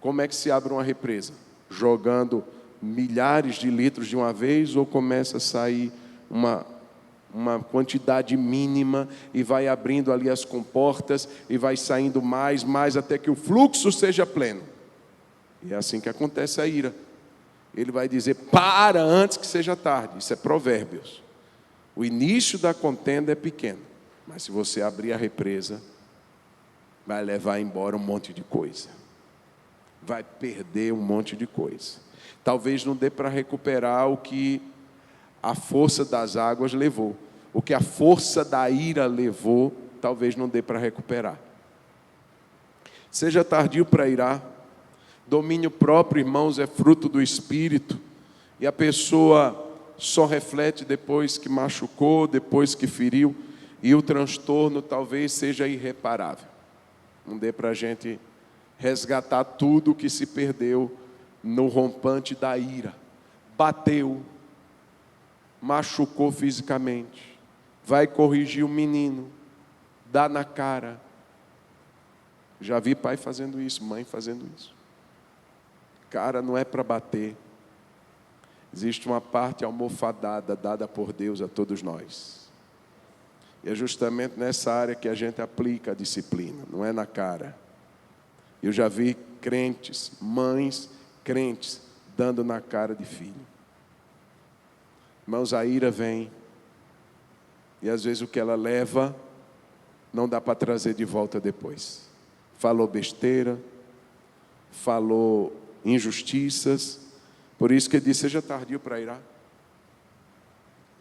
Como é que se abre uma represa? Jogando milhares de litros de uma vez ou começa a sair uma quantidade mínima e vai abrindo ali as comportas e vai saindo mais, até que o fluxo seja pleno. E é assim que acontece a ira. Ele vai dizer, para antes que seja tarde. Isso é Provérbios. O início da contenda é pequeno, mas se você abrir a represa, vai levar embora um monte de coisa. Vai perder um monte de coisa. Talvez não dê para recuperar o que a força das águas levou. O que a força da ira levou, talvez não dê para recuperar. Seja tardio para irar. Domínio próprio, irmãos, é fruto do Espírito. E a pessoa só reflete depois que machucou, depois que feriu. E o transtorno talvez seja irreparável. Não dê para a gente resgatar tudo o que se perdeu no rompante da ira. Bateu, machucou fisicamente, vai corrigir o menino, dá na cara. Já vi pai fazendo isso, mãe fazendo isso. Cara, não é para bater. Existe uma parte almofadada dada por Deus a todos nós. E é justamente nessa área que a gente aplica a disciplina, não é na cara. Eu já vi crentes, mães crentes, dando na cara de filho. Irmãos, a ira vem. E às vezes o que ela leva, não dá para trazer de volta depois. Falou besteira, falou injustiças. Por isso que ele diz, seja tardio para irar.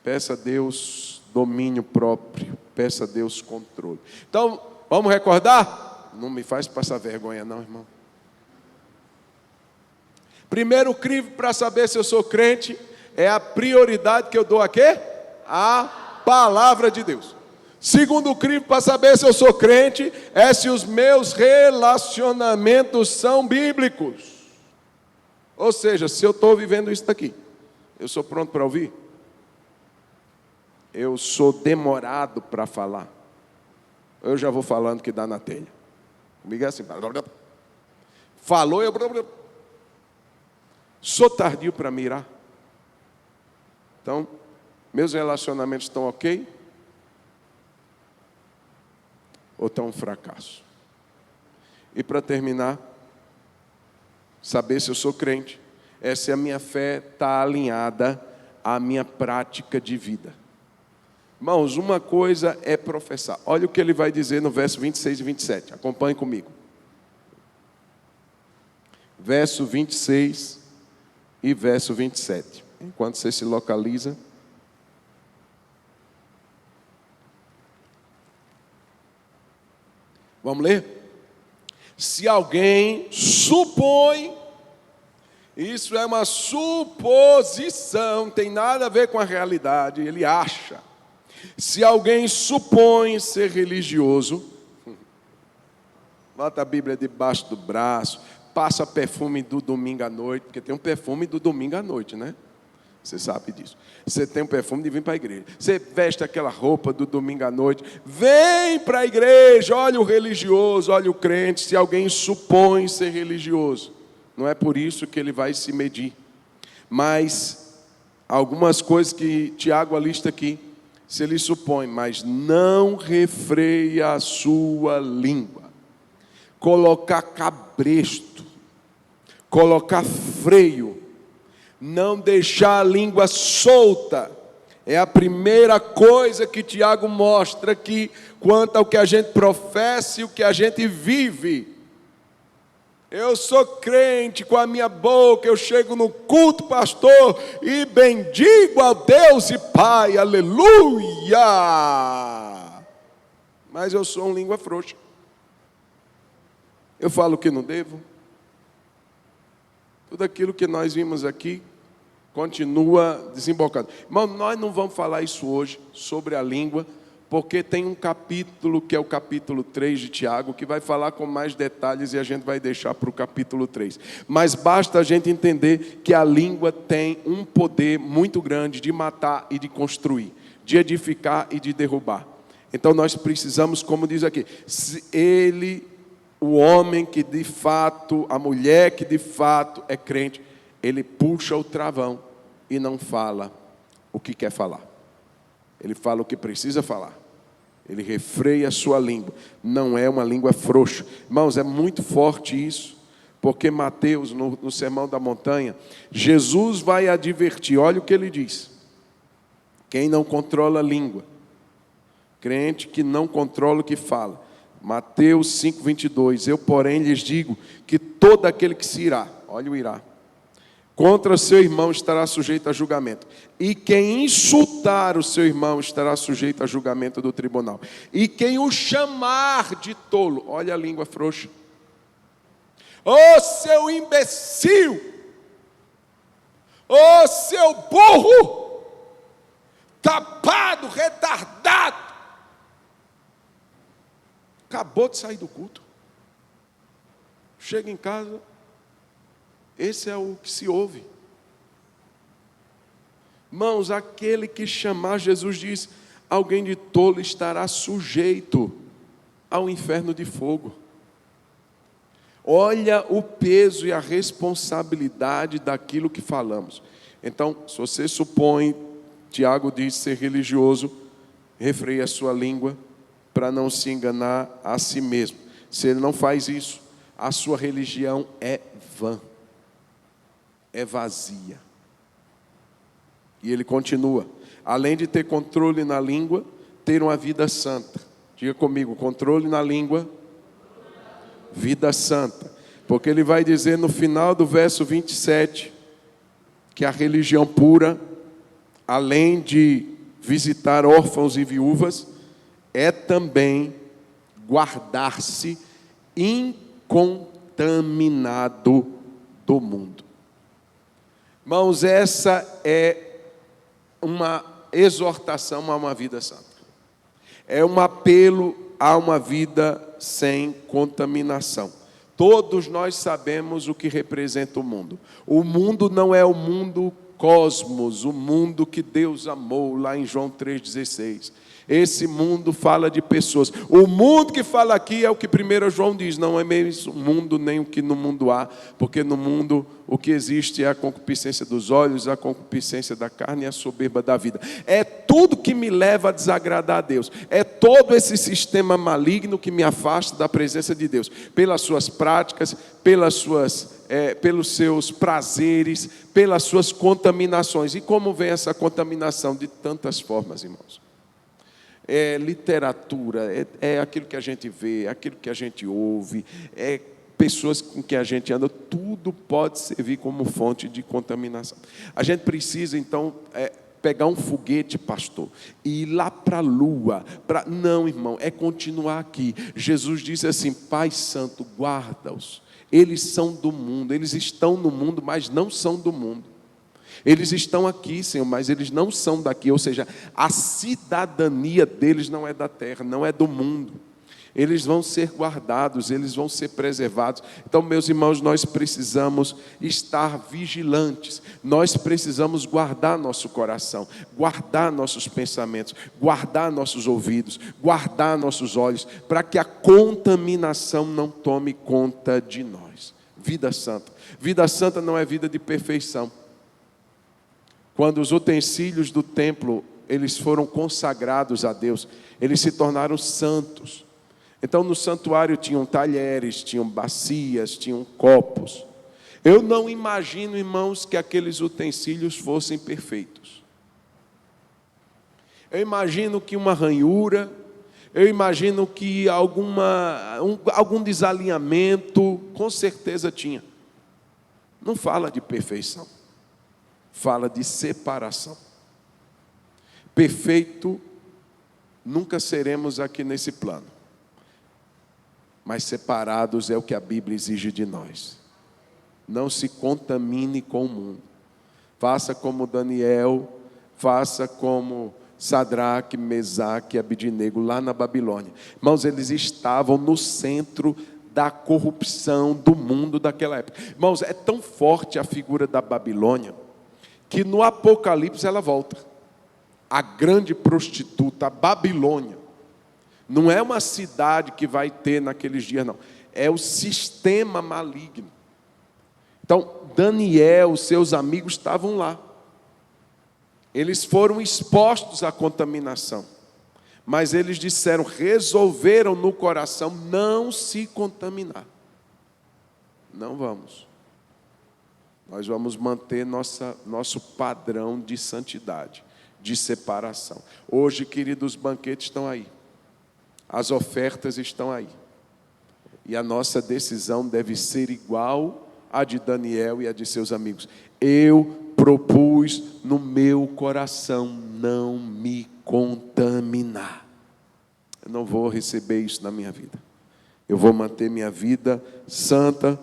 Peça a Deus domínio próprio. Peça a Deus controle. Então, vamos recordar? Não me faz passar vergonha não, irmão. Primeiro crivo para saber se eu sou crente é a prioridade que eu dou a quê? A palavra de Deus. Segundo crivo para saber se eu sou crente é se os meus relacionamentos são bíblicos. Ou seja, se eu estou vivendo isso daqui, eu sou pronto para ouvir? Eu sou demorado para falar? Eu já vou falando que dá na telha. Comigo é assim. Falou, eu... Sou tardio para mirar? Então, meus relacionamentos estão ok? Ou estão um fracasso? E para terminar, saber se eu sou crente é se a minha fé está alinhada à minha prática de vida. Irmãos, uma coisa é professar. Olha o que ele vai dizer no verso 26 e 27. Acompanhe comigo. Verso 26 e verso 27. Enquanto você se localiza. Vamos ler? Se alguém supõe, isso é uma suposição, não tem nada a ver com a realidade, ele acha. Se alguém supõe ser religioso, bota a Bíblia debaixo do braço, passa perfume do domingo à noite, porque tem um perfume do domingo à noite, né? Você sabe disso. Você tem um perfume de vir para a igreja. Você veste aquela roupa do domingo à noite, vem para a igreja, olha o religioso, olha o crente. Se alguém supõe ser religioso, Não é por isso que ele vai se medir. Mas algumas coisas que Tiago alista aqui, se ele supõe, mas não refreia a sua língua. Colocar cabresto, colocar freio, não deixar a língua solta, é a primeira coisa que Tiago mostra aqui, quanto ao que a gente professa e o que a gente vive. Eu sou crente, com a minha boca eu chego no culto, pastor, e bendigo ao Deus e Pai, aleluia! Mas eu sou um língua frouxa. Eu falo o que não devo. Tudo aquilo que nós vimos aqui continua desembocando. Irmão, nós não vamos falar isso hoje, sobre a língua, porque tem um capítulo, que é o capítulo 3 de Tiago, que vai falar com mais detalhes e a gente vai deixar para o capítulo 3. Mas basta a gente entender que a língua tem um poder muito grande de matar e de construir, de edificar e de derrubar. Então nós precisamos, como diz aqui, o homem que de fato, a mulher que de fato é crente, ele puxa o travão e não fala o que quer falar. Ele fala o que precisa falar. Ele refreia a sua língua. Não é uma língua frouxa. Irmãos, é muito forte isso, porque Mateus, no Sermão da Montanha, Jesus vai advertir, olha o que ele diz. Quem não controla a língua, crente que não controla o que fala. Mateus 5:22, eu porém lhes digo que todo aquele que se irá, olha o irá, contra seu irmão estará sujeito a julgamento. E quem insultar o seu irmão estará sujeito a julgamento do tribunal. E quem o chamar de tolo, olha a língua frouxa. Ô seu imbecil! Ô seu burro! Tapado, retardado! Acabou de sair do culto. Chega em casa. Esse é o que se ouve. Irmãos, aquele que chamar, Jesus diz, alguém de tolo estará sujeito ao inferno de fogo. Olha o peso e a responsabilidade daquilo que falamos. Então, se você supõe, Tiago diz, ser religioso, refreie a sua língua para não se enganar a si mesmo. Se ele não faz isso, a sua religião é vã. É vazia. E ele continua, além de ter controle na língua, ter uma vida santa. Diga comigo, controle na língua, vida santa. Porque ele vai dizer no final do verso 27, que a religião pura, além de visitar órfãos e viúvas, é também guardar-se incontaminado do mundo. Irmãos, essa é uma exortação a uma vida santa. É um apelo a uma vida sem contaminação. Todos nós sabemos o que representa o mundo. O mundo não é o mundo cosmos, o mundo que Deus amou, lá em João 3,16. Esse mundo fala de pessoas. O mundo que fala aqui é o que 1 João diz, não é mesmo mundo nem o que no mundo há, porque no mundo o que existe é a concupiscência dos olhos, a concupiscência da carne e a soberba da vida. É tudo que me leva a desagradar a Deus. É todo esse sistema maligno que me afasta da presença de Deus, pelas suas práticas, pelos seus prazeres, pelas suas contaminações. E como vem essa contaminação? De tantas formas, irmãos. É literatura, é aquilo que a gente vê, aquilo que a gente ouve, é pessoas com que a gente anda, tudo pode servir como fonte de contaminação. A gente precisa, então, pegar um foguete, pastor, e ir lá para a lua. Não, irmão, é continuar aqui. Jesus disse assim, Pai Santo, guarda-os. Eles são do mundo, eles estão no mundo, mas não são do mundo. Eles estão aqui, Senhor, mas eles não são daqui, ou seja, a cidadania deles não é da terra, não é do mundo. Eles vão ser guardados, eles vão ser preservados. Então, meus irmãos, nós precisamos estar vigilantes. Nós precisamos guardar nosso coração, guardar nossos pensamentos, guardar nossos ouvidos, guardar nossos olhos, para que a contaminação não tome conta de nós. Vida santa. Vida santa não é vida de perfeição. Quando os utensílios do templo, eles foram consagrados a Deus, eles se tornaram santos. Então no santuário tinham talheres, tinham bacias, tinham copos. Eu não imagino, irmãos, que aqueles utensílios fossem perfeitos. Eu imagino que uma ranhura, eu imagino que algum desalinhamento, com certeza tinha. Não fala de perfeição, fala de separação. Perfeito nunca seremos aqui nesse plano, mas separados é o que a Bíblia exige de nós. Não se contamine com o mundo. Faça como Daniel, faça como Sadraque, Mesaque e Abidnego lá na Babilônia. Irmãos, eles estavam no centro da corrupção do mundo daquela época. Irmãos, é tão forte a figura da Babilônia, que no Apocalipse ela volta. A grande prostituta, a Babilônia, não é uma cidade que vai ter naqueles dias, não. É o sistema maligno. Então, Daniel, seus amigos estavam lá. Eles foram expostos à contaminação. Mas eles disseram, resolveram no coração não se contaminar. Não vamos. Nós vamos manter nosso padrão de santidade, de separação. Hoje, queridos, os banquetes estão aí. As ofertas estão aí. E a nossa decisão deve ser igual à de Daniel e a de seus amigos. Eu propus no meu coração não me contaminar. Eu não vou receber isso na minha vida. Eu vou manter minha vida santa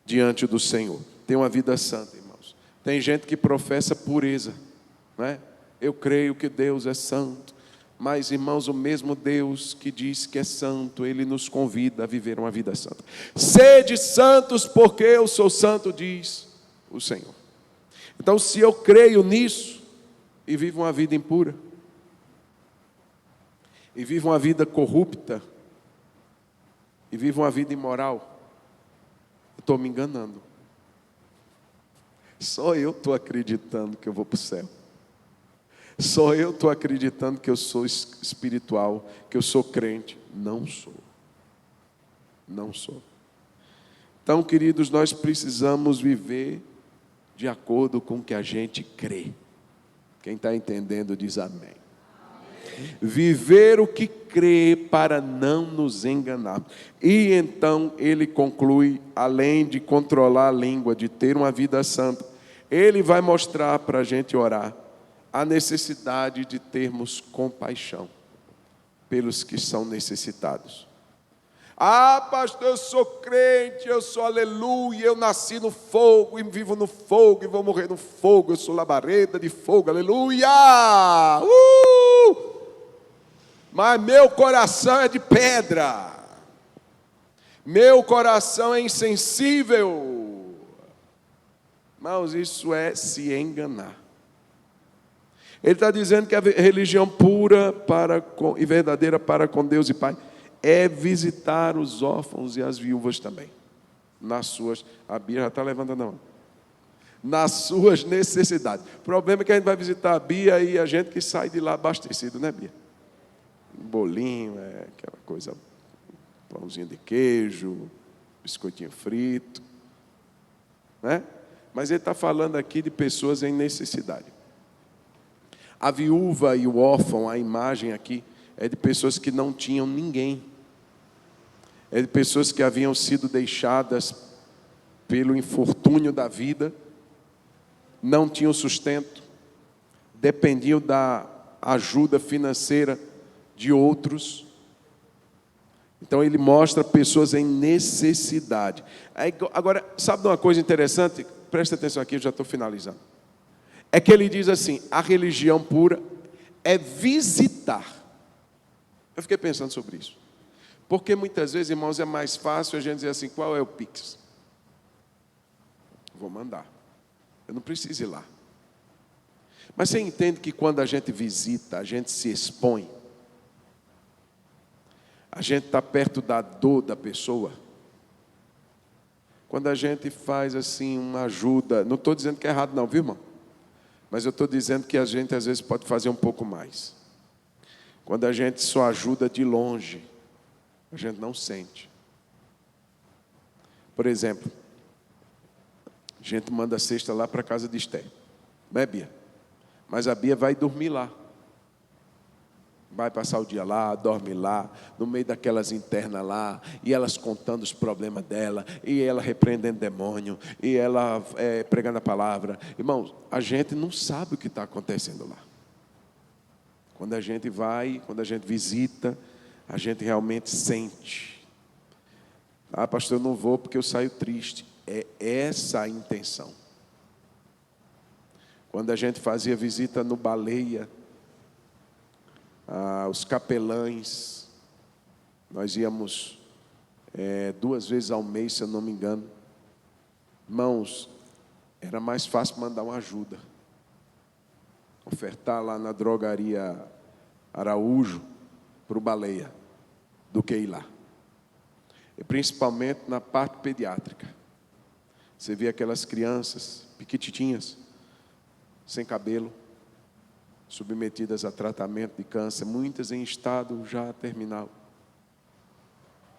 diante do Senhor. Tem uma vida santa, irmãos. Tem gente que professa pureza, não é? Eu creio que Deus é santo. Mas, irmãos, o mesmo Deus que diz que é santo, Ele nos convida a viver uma vida santa. Sede santos, porque eu sou santo, diz o Senhor. Então, se eu creio nisso, e vivo uma vida impura, e vivo uma vida corrupta, e vivo uma vida imoral, eu estou me enganando. Só eu estou acreditando que eu vou para o céu. Só eu estou acreditando que eu sou espiritual, que eu sou crente. Não sou. Não sou. Então, queridos, nós precisamos viver de acordo com o que a gente crê. Quem está entendendo diz amém. Viver o que crê para não nos enganar. E então ele conclui, além de controlar a língua, de ter uma vida santa, ele vai mostrar para a gente orar a necessidade de termos compaixão pelos que são necessitados. Ah, pastor, eu sou crente, eu sou aleluia, eu nasci no fogo e vivo no fogo e vou morrer no fogo, eu sou labareda de fogo, aleluia! Mas meu coração é de pedra, meu coração é insensível. Irmãos, isso é se enganar. Ele está dizendo que a religião pura e verdadeira para com Deus e Pai é visitar os órfãos e as viúvas também. A Bia já está levantando a mão. Nas suas necessidades. O problema é que a gente vai visitar a Bia e a gente que sai de lá abastecido, né, Bia? Um bolinho, aquela coisa, pãozinho de queijo, biscoitinho frito, né? Mas ele está falando aqui de pessoas em necessidade. A viúva e o órfão, a imagem aqui, é de pessoas que não tinham ninguém. É de pessoas que haviam sido deixadas pelo infortúnio da vida, não tinham sustento, dependiam da ajuda financeira de outros. Então ele mostra pessoas em necessidade. Agora, sabe de uma coisa interessante? Presta atenção aqui, eu já estou finalizando. É que ele diz assim, a religião pura é visitar. Eu fiquei pensando sobre isso. Porque muitas vezes, irmãos, é mais fácil a gente dizer assim, qual é o Pix? Vou mandar. Eu não preciso ir lá. Mas você entende que quando a gente visita, a gente se expõe, a gente está perto da dor da pessoa, Quando a gente faz assim uma ajuda, não estou dizendo que é errado não, viu, irmão? Mas eu estou dizendo que a gente às vezes pode fazer um pouco mais. Quando a gente só ajuda de longe, a gente não sente. Por exemplo, a gente manda a cesta lá para a casa de Esté, não é, Bia? Mas a Bia vai dormir lá. Vai passar o dia lá, dorme lá, no meio daquelas internas lá, e elas contando os problemas dela, e ela repreendendo demônio, e ela pregando a palavra. Irmãos, a gente não sabe o que está acontecendo lá. Quando a gente vai, quando a gente visita, a gente realmente sente. Ah, pastor, eu não vou porque eu saio triste. É essa a intenção. Quando a gente fazia visita no Baleia, os capelães, nós íamos 2 vezes ao mês, se eu não me engano. Irmãos, era mais fácil mandar uma ajuda, ofertar lá na drogaria Araújo para o Baleia, do que ir lá. E principalmente na parte pediátrica. Você vê aquelas crianças piquititinhas, sem cabelo, submetidas a tratamento de câncer, muitas em estado já terminal.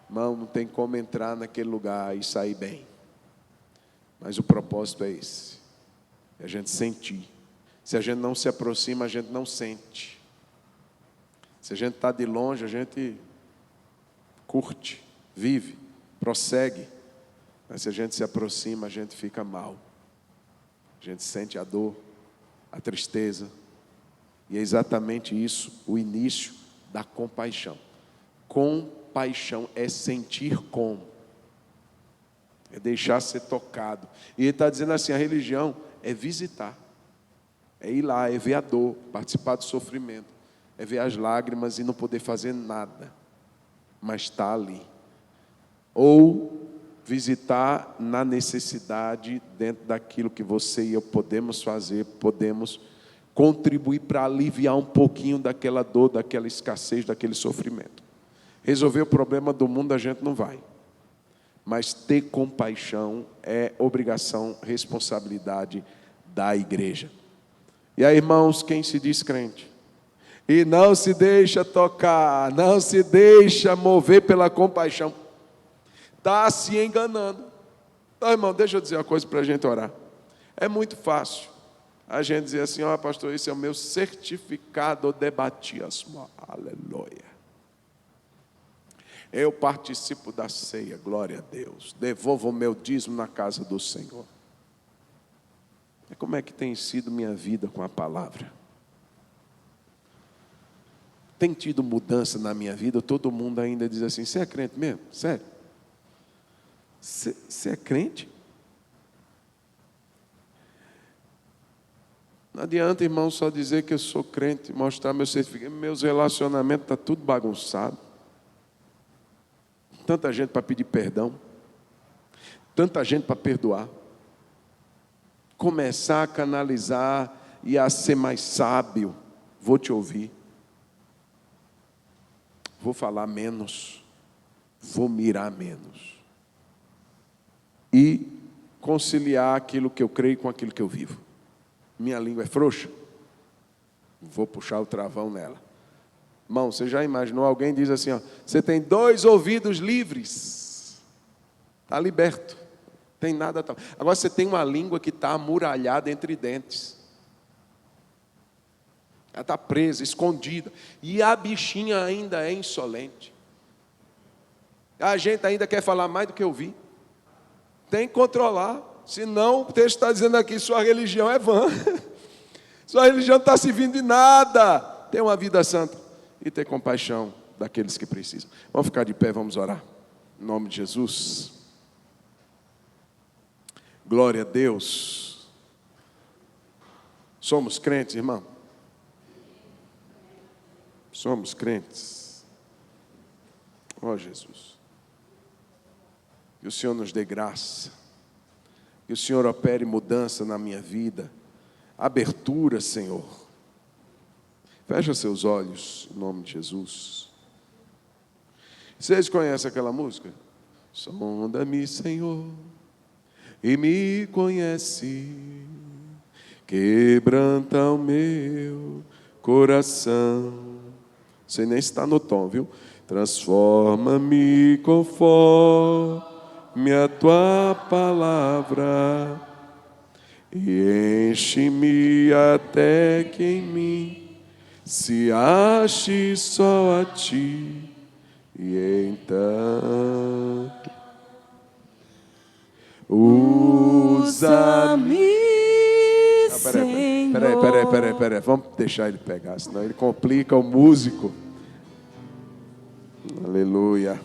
Irmão, não tem como entrar naquele lugar e sair bem. Mas o propósito é esse, é a gente sentir. Se a gente não se aproxima, a gente não sente. Se a gente está de longe, a gente curte, vive, prossegue. Mas se a gente se aproxima, a gente fica mal. A gente sente a dor, a tristeza. E é exatamente isso, o início da compaixão. Compaixão é sentir com. É deixar ser tocado. E ele está dizendo assim, a religião é visitar. É ir lá, é ver a dor, participar do sofrimento. É ver as lágrimas e não poder fazer nada. Mas está ali. Ou visitar na necessidade, dentro daquilo que você e eu podemos fazer, podemos contribuir para aliviar um pouquinho daquela dor, daquela escassez, daquele sofrimento. Resolver o problema do mundo a gente não vai. Mas ter compaixão é obrigação, responsabilidade da igreja. E aí, irmãos, quem se diz crente e não se deixa tocar, não se deixa mover pela compaixão, está se enganando. Então, irmão, deixa eu dizer uma coisa para a gente orar. É muito fácil a gente dizer assim, ó, pastor, esse é o meu certificado de batismo. Aleluia. Eu participo da ceia, glória a Deus. Devolvo o meu dízimo na casa do Senhor. Como é que tem sido minha vida com a palavra? Tem tido mudança na minha vida? Todo mundo ainda diz assim, você é crente mesmo? Sério? Você é crente? Não adianta, irmão, só dizer que eu sou crente, mostrar meu certificado. Meus relacionamentos estão tudo bagunçado. Tanta gente para pedir perdão. Tanta gente para perdoar. Começar a canalizar e a ser mais sábio. Vou te ouvir. Vou falar menos. Vou mirar menos. E conciliar aquilo que eu creio com aquilo que eu vivo. Minha língua é frouxa? Vou puxar o travão nela. Irmão, você já imaginou? Alguém diz assim, ó, você tem 2 ouvidos livres. Está liberto. Tem nada. Agora você tem uma língua que está amuralhada entre dentes. Ela está presa, escondida. E a bichinha ainda é insolente. A gente ainda quer falar mais do que ouvir. Tem que controlar. Senão, o texto está dizendo aqui, sua religião é vã. Sua religião não está servindo de nada. Ter uma vida santa e ter compaixão daqueles que precisam. Vamos ficar de pé, vamos orar. Em nome de Jesus. Glória a Deus. Somos crentes, irmão? Somos crentes. Ó Jesus. Que o Senhor nos dê graça. Que o Senhor opere mudança na minha vida. Abertura, Senhor. Fecha seus olhos, em nome de Jesus. Vocês conhecem aquela música? Sonda-me, Senhor, e me conhece, quebranta o meu coração. Você nem está no tom, viu? Transforma-me conforme a tua palavra e enche-me até que em mim se ache só a ti. E então usa-me, Senhor. Peraí, vamos deixar ele pegar, senão ele complica o músico. Aleluia.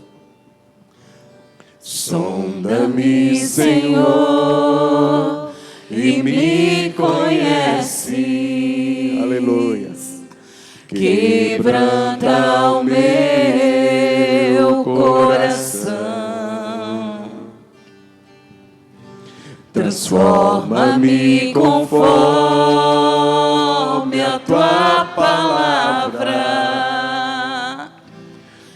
Sonda-me, Senhor, e me conhece. Aleluia. Quebranta o meu coração. Transforma-me conforme a tua palavra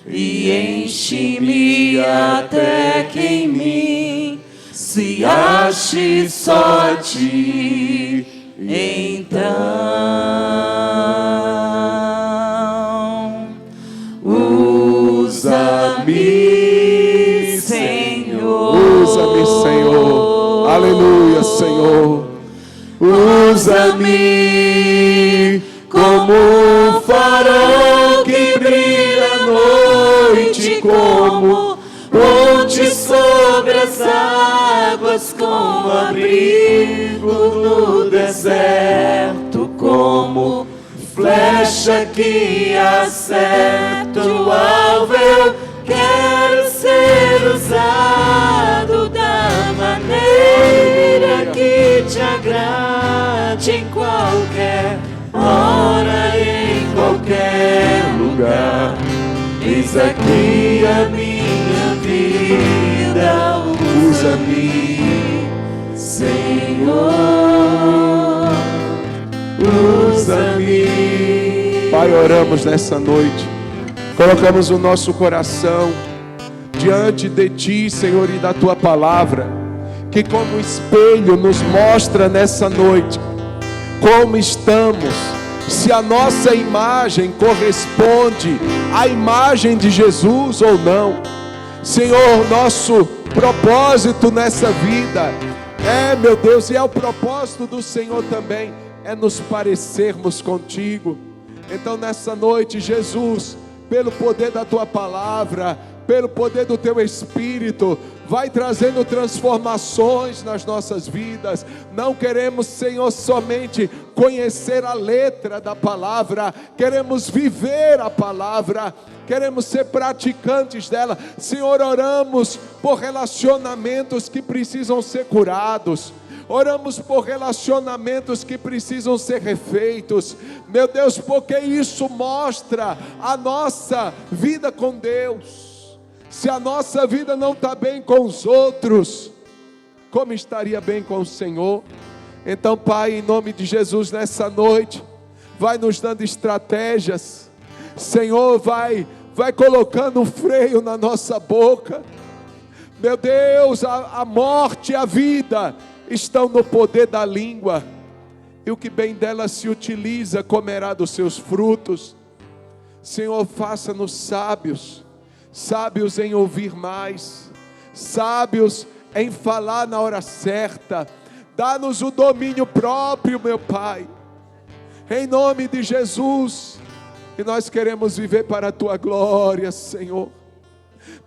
e enche-me até que em mim se ache só a ti. Então usa-me, Senhor. Usa-me, Senhor. Aleluia, Senhor. Usa-me como um farol que brilha à noite, como ponte sobre as águas, como abrigo no deserto, como flecha que acerta o alvo. Eu quero ser usado da maneira que te agrade, em qualquer hora, em qualquer lugar. Eis aqui a minha vida, usa-me, Senhor, usa-me. Pai, oramos nessa noite, colocamos o nosso coração diante de Ti, Senhor, e da Tua palavra, que como espelho nos mostra nessa noite como estamos, se a nossa imagem corresponde à imagem de Jesus ou não. Senhor, nosso propósito nessa vida meu Deus, e é o propósito do Senhor também, é nos parecermos contigo. Então nessa noite, Jesus, pelo poder da Tua palavra, pelo poder do Teu Espírito, vai trazendo transformações nas nossas vidas. Não queremos, Senhor, somente conhecer a letra da palavra, queremos viver a palavra, queremos ser praticantes dela. Senhor, oramos por relacionamentos que precisam ser curados, oramos por relacionamentos que precisam ser refeitos, meu Deus, porque isso mostra a nossa vida com Deus. Se a nossa vida não está bem com os outros, como estaria bem com o Senhor? Então, Pai, em nome de Jesus, nessa noite, vai nos dando estratégias. Senhor, vai colocando um freio na nossa boca. Meu Deus, a morte e a vida estão no poder da língua, e o que bem dela se utiliza comerá dos seus frutos. Senhor, faça-nos sábios, sábios em ouvir mais, sábios em falar na hora certa. Dá-nos o domínio próprio, meu Pai, em nome de Jesus. E nós queremos viver para a Tua glória, Senhor.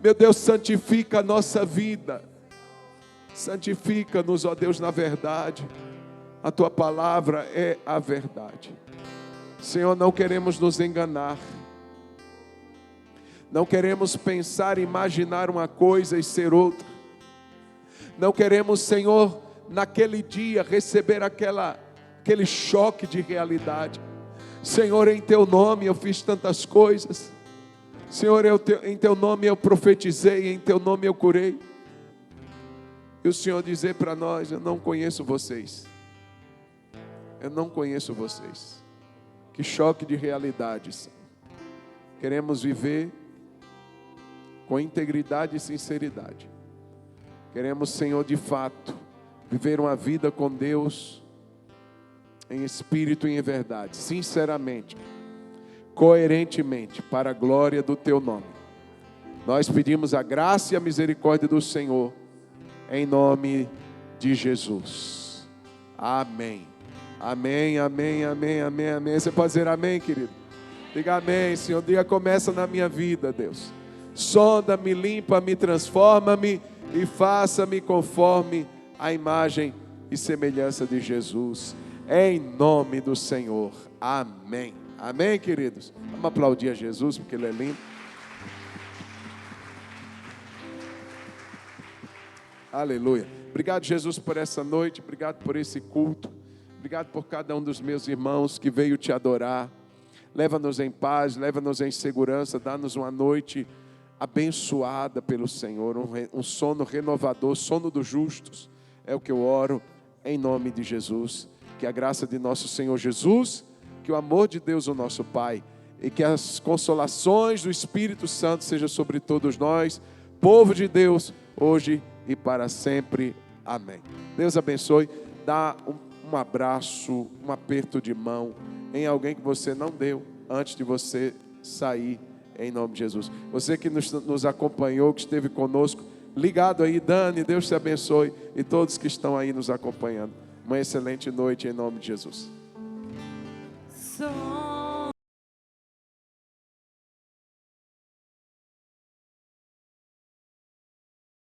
Meu Deus, santifica a nossa vida, santifica-nos, ó Deus, na verdade. A Tua palavra é a verdade. Senhor, não queremos nos enganar, não queremos pensar, imaginar uma coisa e ser outra. Não queremos, Senhor, naquele dia receber aquele choque de realidade. Senhor, em Teu nome eu fiz tantas coisas. Senhor, em Teu nome eu profetizei, em Teu nome eu curei. E o Senhor dizer para nós: eu não conheço vocês. Eu não conheço vocês. Que choque de realidades. Queremos viver com integridade e sinceridade. Queremos, Senhor, de fato, viver uma vida com Deus em espírito e em verdade, sinceramente, coerentemente, para a glória do Teu nome. Nós pedimos a graça e a misericórdia do Senhor, em nome de Jesus. Amém. Amém, amém, amém, amém, amém. Você pode dizer amém, querido? Diga amém, Senhor. O dia começa na minha vida, Deus. Sonda-me, limpa-me, transforma-me e faça-me conforme a imagem e semelhança de Jesus. Em nome do Senhor. Amém. Amém, queridos? Vamos aplaudir a Jesus, porque Ele é lindo. Aleluia. Obrigado, Jesus, por essa noite. Obrigado por esse culto. Obrigado por cada um dos meus irmãos que veio te adorar. Leva-nos em paz, leva-nos em segurança. Dá-nos uma noite abençoada pelo Senhor. Um sono renovador, sono dos justos. É o que eu oro em nome de Jesus. Que a graça de nosso Senhor Jesus, que o amor de Deus, o nosso Pai, e que as consolações do Espírito Santo sejam sobre todos nós, povo de Deus, hoje e para sempre. Amém. Deus abençoe. Dá um abraço, um aperto de mão em alguém que você não deu antes de você sair, em nome de Jesus. Você que nos acompanhou, que esteve conosco, ligado aí, Dani, Deus te abençoe, e todos que estão aí nos acompanhando. Uma excelente noite em nome de Jesus.